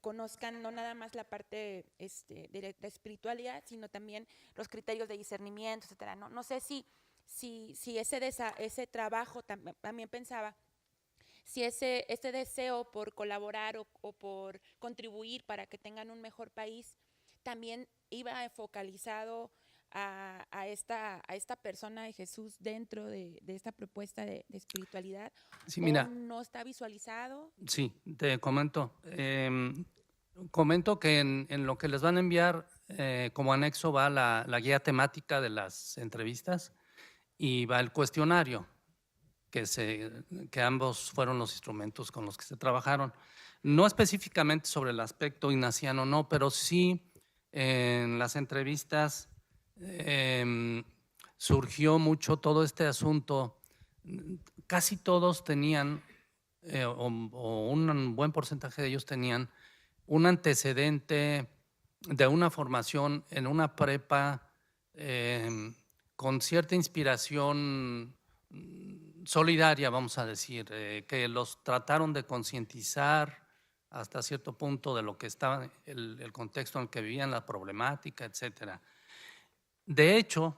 conozcan no nada más la parte de la espiritualidad, sino también los criterios de discernimiento, etcétera. No sé si ese trabajo, también pensaba, si ese deseo por colaborar o por contribuir para que tengan un mejor país también iba focalizado a esta persona de Jesús dentro de esta propuesta de espiritualidad. Sí, mira. ¿O no está visualizado? Sí, te comento. Comento que en lo que les van a enviar como anexo va la guía temática de las entrevistas y va el cuestionario, que ambos fueron los instrumentos con los que se trabajaron. No específicamente sobre el aspecto ignaciano, no, pero sí en las entrevistas surgió mucho todo este asunto. Casi todos tenían, o un buen porcentaje de ellos tenían, un antecedente de una formación en una prepa con cierta inspiración solidaria, vamos a decir, que los trataron de concientizar hasta cierto punto de lo que estaba, el contexto en el que vivían, la problemática, etcétera. De hecho,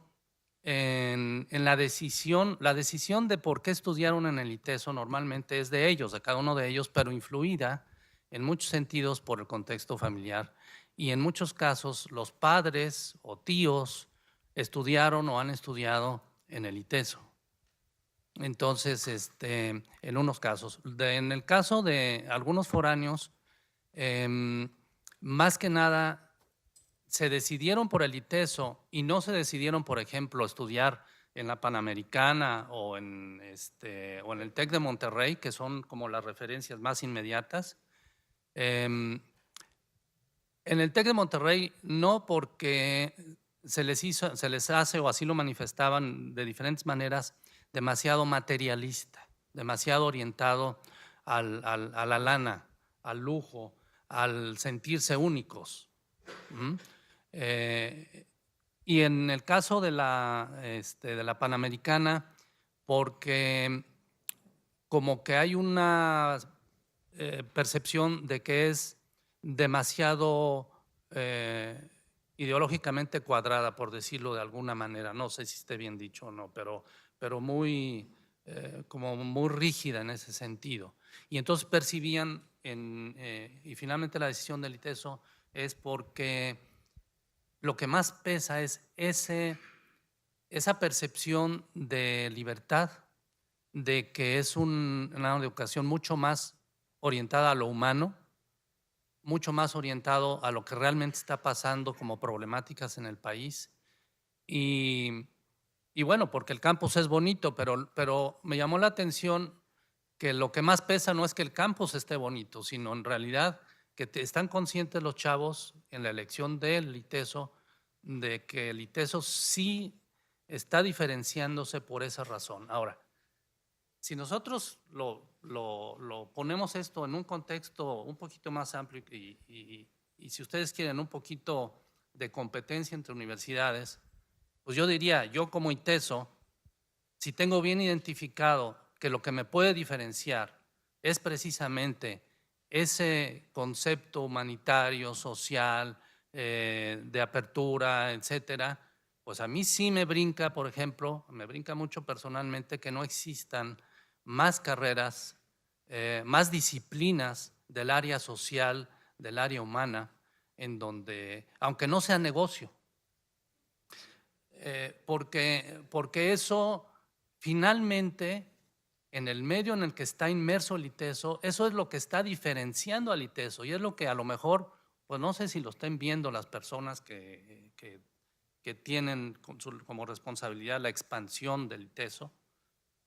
en la decisión de por qué estudiaron en el ITESO normalmente es de ellos, de cada uno de ellos, pero influida en muchos sentidos por el contexto familiar. Y en muchos casos los padres o tíos estudiaron o han estudiado en el ITESO. Entonces, en unos casos. En el caso de algunos foráneos, más que nada se decidieron por el ITESO y no se decidieron, por ejemplo, estudiar en la Panamericana o en el TEC de Monterrey, que son como las referencias más inmediatas. En el TEC de Monterrey no, porque se les hace, o así lo manifestaban de diferentes maneras, demasiado materialista, demasiado orientado a la lana, al lujo, al sentirse únicos. Y en el caso de la Panamericana, porque como que hay una percepción de que es demasiado ideológicamente cuadrada, por decirlo de alguna manera. No sé si esté bien dicho o no, pero muy, como muy rígida en ese sentido. Y entonces percibían, y finalmente la decisión del ITESO es porque lo que más pesa es esa percepción de libertad, de que es una educación mucho más orientada a lo humano, mucho más orientado a lo que realmente está pasando como problemáticas en el país. Y bueno, porque el campus es bonito, pero me llamó la atención que lo que más pesa no es que el campus esté bonito, sino en realidad que están conscientes los chavos en la elección del ITESO de que el ITESO sí está diferenciándose por esa razón. Ahora, si nosotros lo ponemos esto en un contexto un poquito más amplio y si ustedes quieren un poquito de competencia entre universidades, pues yo diría, yo como ITESO, si tengo bien identificado que lo que me puede diferenciar es precisamente ese concepto humanitario, social, de apertura, etcétera, pues a mí sí me brinca, por ejemplo, me brinca mucho personalmente que no existan más carreras, más disciplinas del área social, del área humana, en donde, aunque no sea negocio, porque eso finalmente en el medio en el que está inmerso el ITESO, eso es lo que está diferenciando al ITESO y es lo que a lo mejor, pues no sé si lo estén viendo las personas que tienen como responsabilidad la expansión del ITESO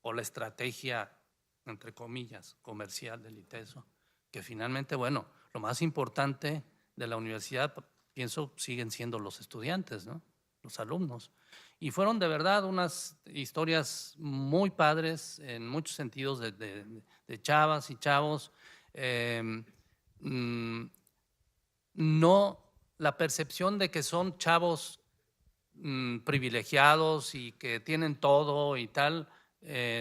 o la estrategia, entre comillas, comercial del ITESO, que finalmente, bueno, lo más importante de la universidad, pienso, siguen siendo los estudiantes, ¿no? Los alumnos. Y fueron de verdad unas historias muy padres en muchos sentidos de chavas y chavos. No la percepción de que son chavos privilegiados y que tienen todo y tal,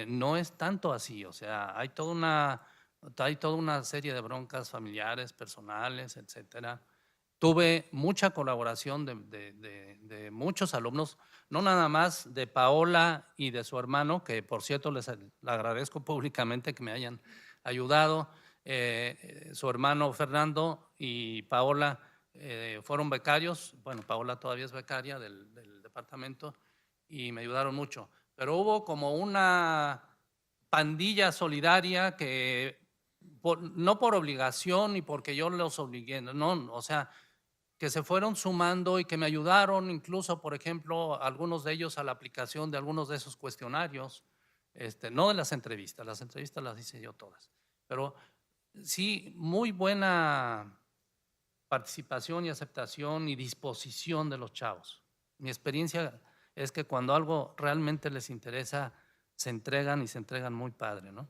no es tanto así. O sea, hay toda una serie de broncas familiares, personales, etcétera. Tuve mucha colaboración de muchos alumnos, no nada más de Paola y de su hermano, que por cierto les agradezco públicamente que me hayan ayudado. Su hermano Fernando y Paola fueron becarios. Bueno, Paola todavía es becaria del departamento y me ayudaron mucho. Pero hubo como una pandilla solidaria que no por obligación ni porque yo los obligué, no, o sea, que se fueron sumando y que me ayudaron incluso, por ejemplo, algunos de ellos a la aplicación de algunos de esos cuestionarios, no de las entrevistas las hice yo todas, pero sí, muy buena participación y aceptación y disposición de los chavos. Mi experiencia es que cuando algo realmente les interesa, se entregan y se entregan muy padre, ¿no?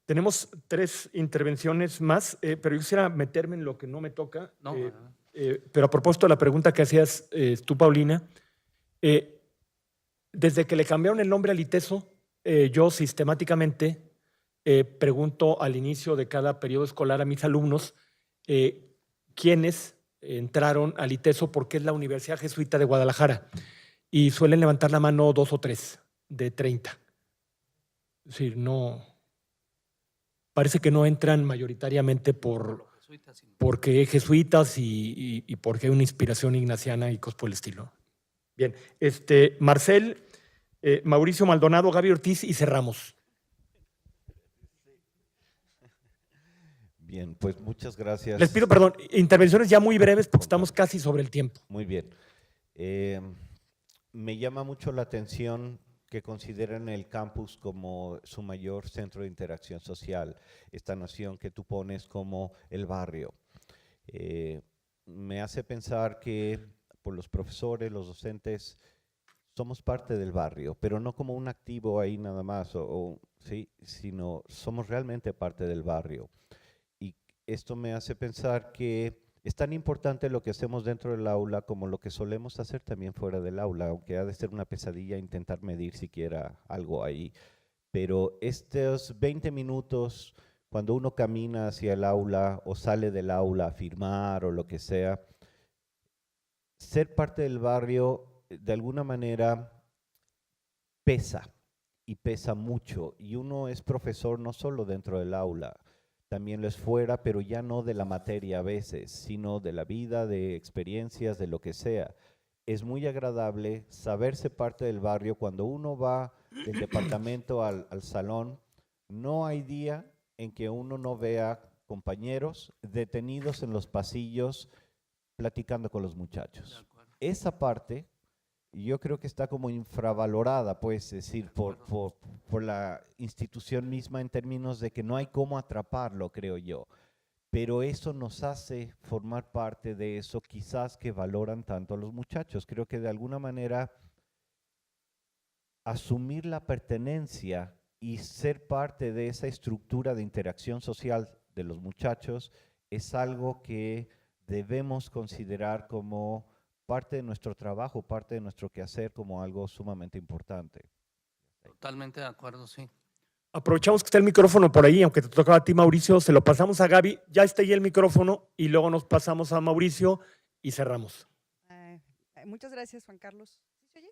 Tenemos 3 intervenciones más, pero yo quisiera meterme en lo que no me toca. No, Pero a propósito de la pregunta que hacías tú, Paulina, desde que le cambiaron el nombre al ITESO, yo sistemáticamente pregunto al inicio de cada periodo escolar a mis alumnos quiénes entraron al ITESO porque es la Universidad Jesuita de Guadalajara. Y suelen levantar la mano 2 o 3 de 30. Es decir, no. Parece que no entran mayoritariamente porque jesuitas y porque hay una inspiración ignaciana y cosas por el estilo. Bien, Marcel, Mauricio Maldonado, Gaby Ortiz y cerramos. Bien, pues muchas gracias. Les pido perdón, intervenciones ya muy breves porque estamos casi sobre el tiempo. Muy bien. Me llama mucho la atención que consideran el campus como su mayor centro de interacción social, esta noción que tú pones como el barrio. Me hace pensar que por los profesores, los docentes, somos parte del barrio, pero no como un activo ahí nada más, ¿sí? Sino somos realmente parte del barrio. Y esto me hace pensar que es tan importante lo que hacemos dentro del aula como lo que solemos hacer también fuera del aula, aunque ha de ser una pesadilla intentar medir siquiera algo ahí. Pero estos 20 minutos, cuando uno camina hacia el aula o sale del aula a firmar o lo que sea, ser parte del barrio de alguna manera pesa y pesa mucho. Y uno es profesor no solo dentro del aula, también lo es fuera, pero ya no de la materia a veces, sino de la vida, de experiencias, de lo que sea. Es muy agradable saberse parte del barrio. Cuando uno va del departamento al salón, no hay día en que uno no vea compañeros detenidos en los pasillos platicando con los muchachos. Esa parte yo creo que está como infravalorada, pues, es decir, por la institución misma en términos de que no hay cómo atraparlo, creo yo. Pero eso nos hace formar parte de eso, quizás que valoran tanto a los muchachos. Creo que de alguna manera asumir la pertenencia y ser parte de esa estructura de interacción social de los muchachos es algo que debemos considerar como parte de nuestro trabajo, parte de nuestro quehacer, como algo sumamente importante. Totalmente de acuerdo, sí. Aprovechamos que está el micrófono por ahí, aunque te tocaba a ti, Mauricio, se lo pasamos a Gaby, ya está ahí el micrófono y luego nos pasamos a Mauricio y cerramos. Muchas gracias, Juan Carlos. ¿Sí se oye?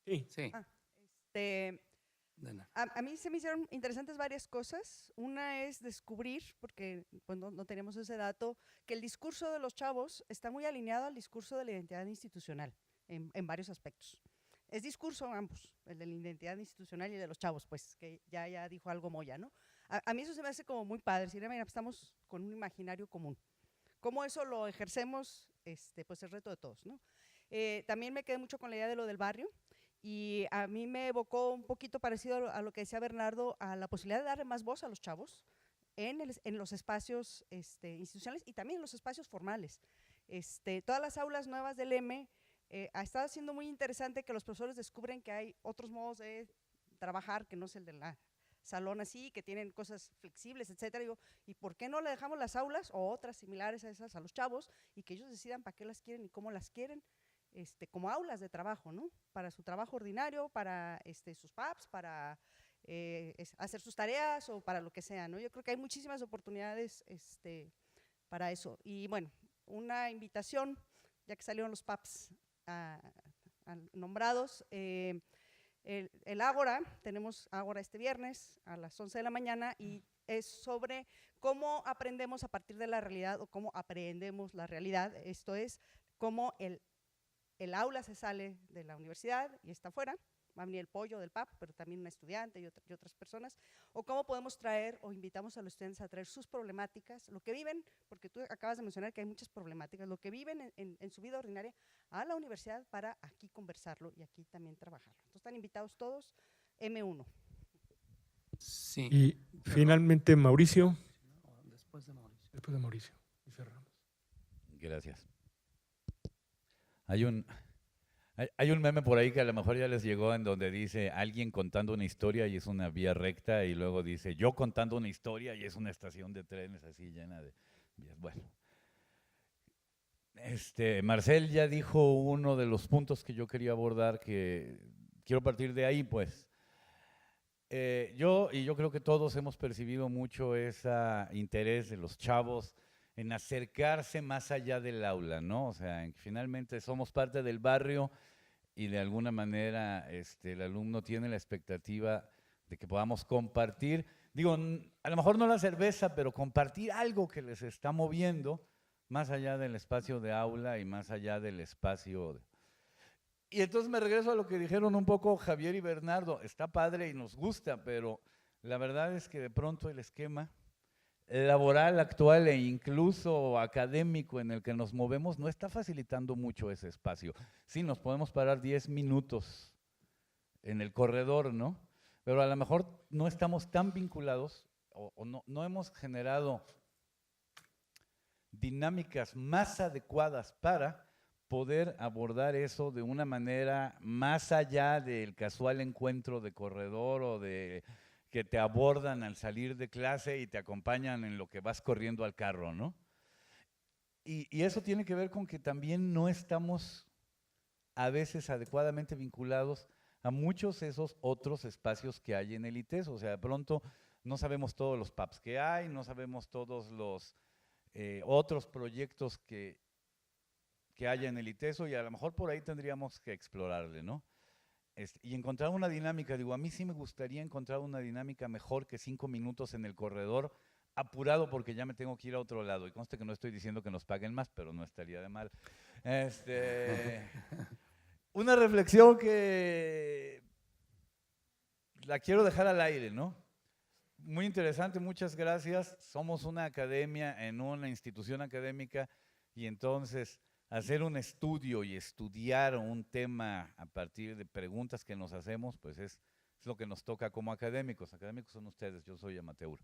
Sí. Sí. A mí se me hicieron interesantes varias cosas. Una es descubrir, porque pues, no tenemos ese dato, que el discurso de los chavos está muy alineado al discurso de la identidad institucional en varios aspectos. Es discurso ambos, el de la identidad institucional y el de los chavos, pues, que ya dijo algo Moya, ¿no? A mí eso se me hace como muy padre, decir, mira, estamos con un imaginario común. ¿Cómo eso lo ejercemos? Pues el reto de todos, ¿no? También me quedé mucho con la idea de lo del barrio, y a mí me evocó un poquito parecido a lo que decía Bernardo, a la posibilidad de darle más voz a los chavos en los espacios institucionales y también en los espacios formales. Todas las aulas nuevas del M ha estado siendo muy interesante que los profesores descubren que hay otros modos de trabajar que no es el de la salón así, que tienen cosas flexibles, etcétera. Digo, ¿y por qué no le dejamos las aulas o otras similares a esas a los chavos y que ellos decidan para qué las quieren y cómo las quieren? Como aulas de trabajo, ¿no? Para su trabajo ordinario, para sus PAPs, para hacer sus tareas o para lo que sea, ¿no? Yo creo que hay muchísimas oportunidades para eso. Y bueno, una invitación, ya que salieron los PAPs nombrados, el Ágora, tenemos Ágora este viernes a las 11 de la mañana y es sobre cómo aprendemos a partir de la realidad o cómo aprendemos la realidad, esto es, cómo el aula se sale de la universidad y está afuera, va a venir el pollo del PAP, pero también una estudiante y otras personas, o cómo podemos traer o invitamos a los estudiantes a traer sus problemáticas, lo que viven, porque tú acabas de mencionar que hay muchas problemáticas, lo que viven en su vida ordinaria a la universidad para aquí conversarlo y aquí también trabajarlo. Entonces están invitados todos, M1. Sí. Y finalmente Mauricio. Después de Mauricio. Después de Mauricio. Y cerramos. Gracias. Hay un meme por ahí que a lo mejor ya les llegó en donde dice alguien contando una historia y es una vía recta y luego dice yo contando una historia y es una estación de trenes así llena de vías. Bueno, Marcel ya dijo uno de los puntos que yo quería abordar, que quiero partir de ahí, pues. Yo creo que todos hemos percibido mucho ese interés de los chavos en acercarse más allá del aula, ¿no? O sea, en que finalmente somos parte del barrio y de alguna manera el alumno tiene la expectativa de que podamos compartir, digo, a lo mejor no la cerveza, pero compartir algo que les está moviendo más allá del espacio de aula y más allá del espacio. Y entonces me regreso a lo que dijeron un poco Javier y Bernardo, está padre y nos gusta, pero la verdad es que de pronto el esquema laboral actual e incluso académico en el que nos movemos no está facilitando mucho ese espacio. Sí, nos podemos parar 10 minutos en el corredor, ¿no? Pero a lo mejor no estamos tan vinculados o no hemos generado dinámicas más adecuadas para poder abordar eso de una manera más allá del casual encuentro de corredor o de que te abordan al salir de clase y te acompañan en lo que vas corriendo al carro, ¿no? Y eso tiene que ver con que también no estamos a veces adecuadamente vinculados a muchos de esos otros espacios que hay en el ITES. O sea, de pronto no sabemos todos los PAPs que hay, no sabemos todos los otros proyectos que haya en el ITESO y a lo mejor por ahí tendríamos que explorarle, ¿no? Y encontrar una dinámica, digo, a mí sí me gustaría encontrar una dinámica mejor que 5 minutos en el corredor, apurado porque ya me tengo que ir a otro lado. Y conste que no estoy diciendo que nos paguen más, pero no estaría de mal. Una reflexión que la quiero dejar al aire, ¿no? Muy interesante, muchas gracias. Somos una academia en una institución académica y entonces hacer un estudio y estudiar un tema a partir de preguntas que nos hacemos, pues es lo que nos toca como académicos. Académicos son ustedes, yo soy amateur.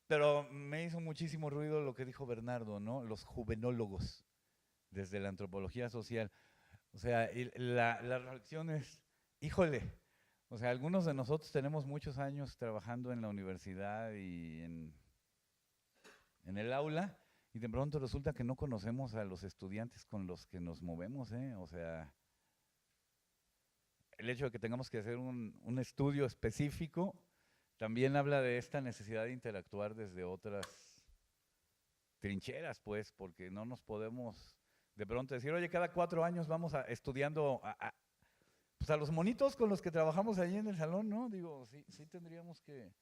Pero me hizo muchísimo ruido lo que dijo Bernardo, ¿no? Los juvenólogos, desde la antropología social. O sea, la reflexión es, híjole, o sea, algunos de nosotros tenemos muchos años trabajando en la universidad y en el aula, y de pronto resulta que no conocemos a los estudiantes con los que nos movemos, ¿eh? O sea, el hecho de que tengamos que hacer un estudio específico también habla de esta necesidad de interactuar desde otras trincheras, pues, porque no nos podemos de pronto decir, oye, cada 4 años vamos estudiando pues a los monitos con los que trabajamos allí en el salón, ¿no? Digo, sí tendríamos que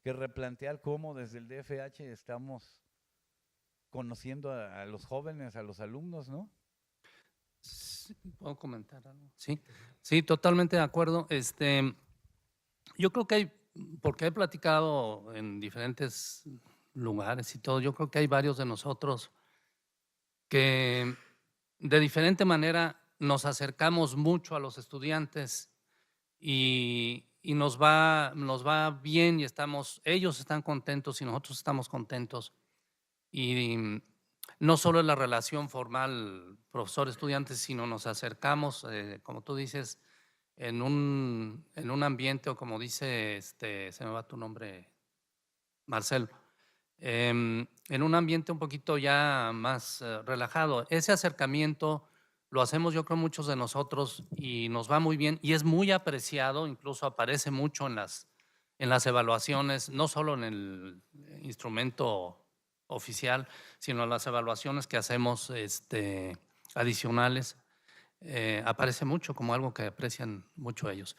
replantear cómo desde el DFH estamos conociendo a los jóvenes, a los alumnos, ¿no? ¿Puedo comentar algo? Sí, totalmente de acuerdo. Yo creo que hay, porque he platicado en diferentes lugares y todo, yo creo que hay varios de nosotros que de diferente manera nos acercamos mucho a los estudiantes y nos va bien y ellos están contentos y nosotros estamos contentos. Y no solo es la relación formal profesor-estudiante, sino nos acercamos, como tú dices, en un ambiente, o como dice, se me va tu nombre, Marcelo, en un ambiente un poquito ya más relajado. Ese acercamiento lo hacemos yo creo muchos de nosotros y nos va muy bien y es muy apreciado, incluso aparece mucho en las evaluaciones, no solo en el instrumento oficial, sino en las evaluaciones que hacemos adicionales. Aparece mucho como algo que aprecian mucho ellos.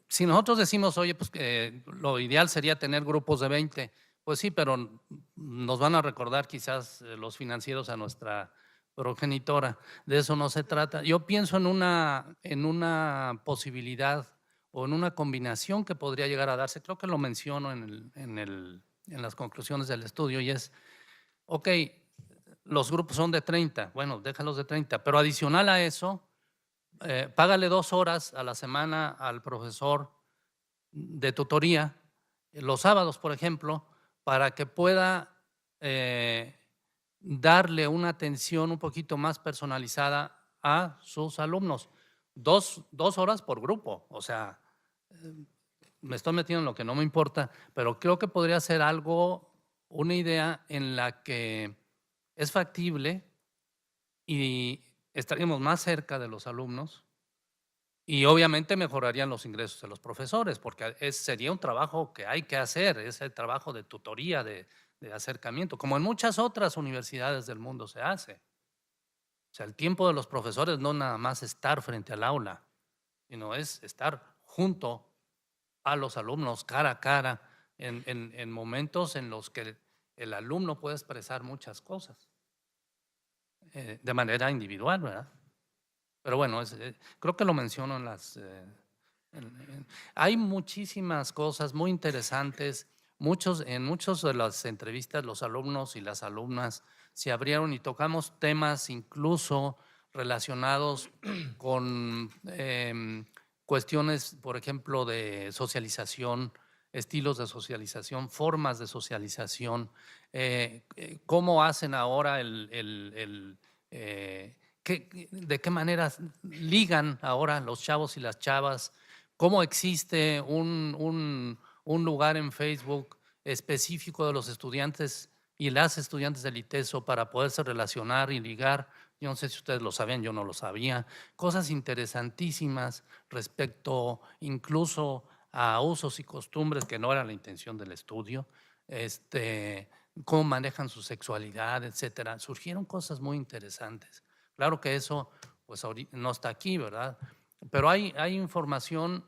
Si nosotros decimos, oye, pues lo ideal sería tener grupos de 20, pues sí, pero nos van a recordar quizás los financieros a nuestra progenitora. De eso no se trata. Yo pienso en una posibilidad o en una combinación que podría llegar a darse. Creo que lo menciono en las conclusiones del estudio y es, ok, los grupos son de 30, bueno, déjalos de 30, pero adicional a eso, págale 2 horas a la semana al profesor de tutoría, los sábados, por ejemplo, para que pueda darle una atención un poquito más personalizada a sus alumnos. 2 horas por grupo, o sea, me estoy metiendo en lo que no me importa, pero creo que podría ser algo, una idea en la que es factible y estaríamos más cerca de los alumnos y obviamente mejorarían los ingresos de los profesores, porque sería un trabajo que hay que hacer, es el trabajo de tutoría, de acercamiento, como en muchas otras universidades del mundo se hace. O sea, el tiempo de los profesores no nada más estar frente al aula, sino es estar junto a los alumnos, cara a cara, en momentos en los que el alumno puede expresar muchas cosas de manera individual, ¿verdad? Pero bueno, creo que lo menciono en las... hay muchísimas cosas muy interesantes. En muchas de las entrevistas los alumnos y las alumnas se abrieron y tocamos temas incluso relacionados con cuestiones, por ejemplo, de socialización, estilos de socialización, formas de socialización, cómo hacen ahora de qué manera ligan ahora los chavos y las chavas, cómo existe un lugar en Facebook específico de los estudiantes y las estudiantes del ITESO para poderse relacionar y ligar. Yo no sé si ustedes lo sabían, yo no lo sabía. Cosas interesantísimas respecto incluso a usos y costumbres que no era la intención del estudio, cómo manejan su sexualidad, etcétera. Surgieron cosas muy interesantes. Claro que eso pues no está aquí, ¿verdad? Pero hay información,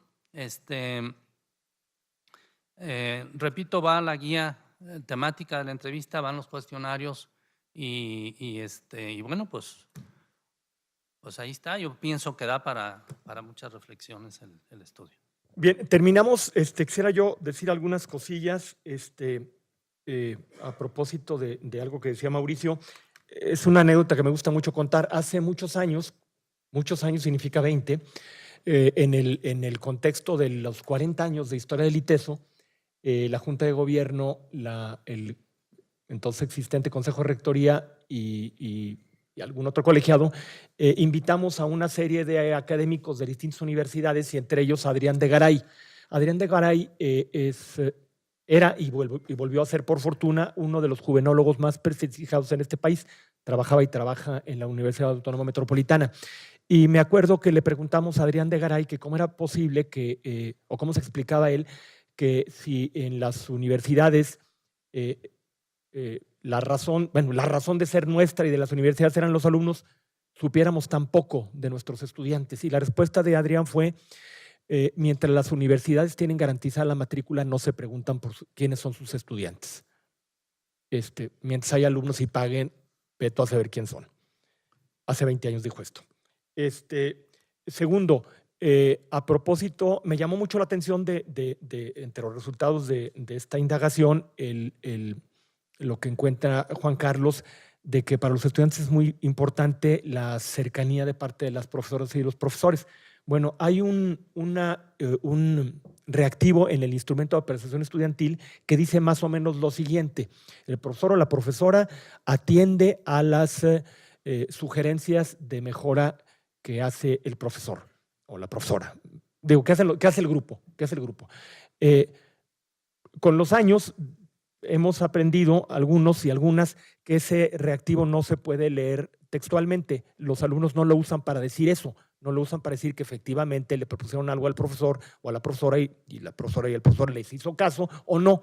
repito, va la guía temática de la entrevista, van los cuestionarios y bueno, pues ahí está. Yo pienso que da para muchas reflexiones el estudio. Bien, terminamos. Quisiera yo decir algunas cosillas a propósito de algo que decía Mauricio. Es una anécdota que me gusta mucho contar. Hace muchos años significa 20, en el contexto de los 40 años de historia del ITESO, la Junta de Gobierno, el entonces existente Consejo de Rectoría y algún otro colegiado, invitamos a una serie de académicos de distintas universidades y entre ellos a Adrián de Garay. Adrián de Garay era y volvió a ser, por fortuna, uno de los juvenólogos más prestigiados en este país. Trabajaba y trabaja en la Universidad Autónoma Metropolitana. Y me acuerdo que le preguntamos a Adrián de Garay que cómo era posible o cómo se explicaba él que si en las universidades la razón de ser nuestra y de las universidades eran los alumnos, supiéramos tan poco de nuestros estudiantes. Y la respuesta de Adrián fue: mientras las universidades tienen garantizada la matrícula, no se preguntan por quiénes son sus estudiantes. Mientras hay alumnos y paguen, veto a saber quién son. Hace 20 años dijo esto. Segundo, a propósito, me llamó mucho la atención entre los resultados de esta indagación, lo que encuentra Juan Carlos, de que para los estudiantes es muy importante la cercanía de parte de las profesoras y los profesores. Bueno, hay un reactivo en el instrumento de apreciación estudiantil que dice más o menos lo siguiente: el profesor o la profesora atiende a las sugerencias de mejora que hace el profesor o la profesora. Digo, ¿qué hace el grupo? Con los años hemos aprendido, algunos y algunas, que ese reactivo no se puede leer textualmente. Los alumnos no lo usan para decir eso, no lo usan para decir que efectivamente le propusieron algo al profesor o a la profesora y la profesora y el profesor les hizo caso o no.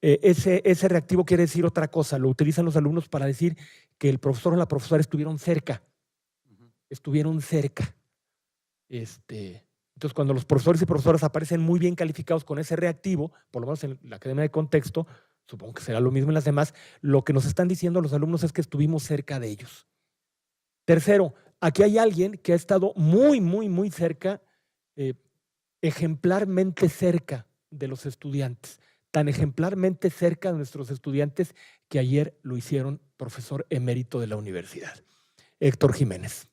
Ese reactivo quiere decir otra cosa. Lo utilizan los alumnos para decir que el profesor o la profesora estuvieron cerca. Estuvieron cerca. Entonces, cuando los profesores y profesoras aparecen muy bien calificados con ese reactivo, por lo menos en la Academia de Contexto, supongo que será lo mismo en las demás, lo que nos están diciendo los alumnos es que estuvimos cerca de ellos. Tercero, aquí hay alguien que ha estado muy, muy, muy cerca, ejemplarmente cerca de los estudiantes, tan ejemplarmente cerca de nuestros estudiantes que ayer lo hicieron profesor emérito de la universidad. Héctor Jiménez.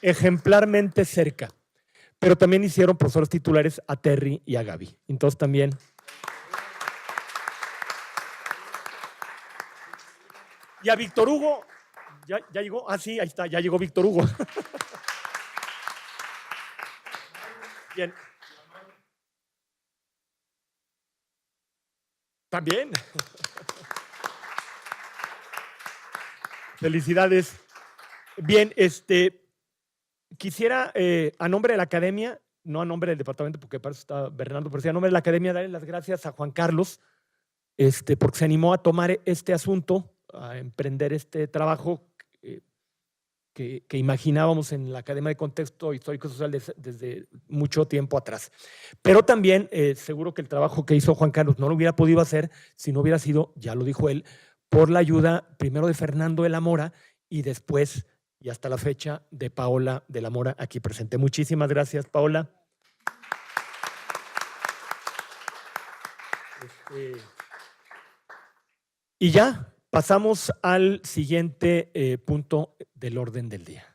Ejemplarmente cerca. Pero también hicieron profesores titulares a Terry y a Gaby. Entonces también. Y a Víctor Hugo, ¿ya llegó? Ah, sí, ahí está, ya llegó Víctor Hugo. Bien. También. Felicidades. Bien, quisiera, a nombre de la academia, no a nombre del departamento, porque para eso está Bernardo, pero sí a nombre de la academia, darle las gracias a Juan Carlos, porque se animó a tomar este asunto, a emprender este trabajo que imaginábamos en la Academia de Contexto Histórico y Social desde mucho tiempo atrás. Pero también seguro que el trabajo que hizo Juan Carlos no lo hubiera podido hacer si no hubiera sido, ya lo dijo él, por la ayuda primero de Fernando de la Mora y después y hasta la fecha de Paola de la Mora aquí presente. Muchísimas gracias, Paola. Y ya pasamos al siguiente punto del orden del día.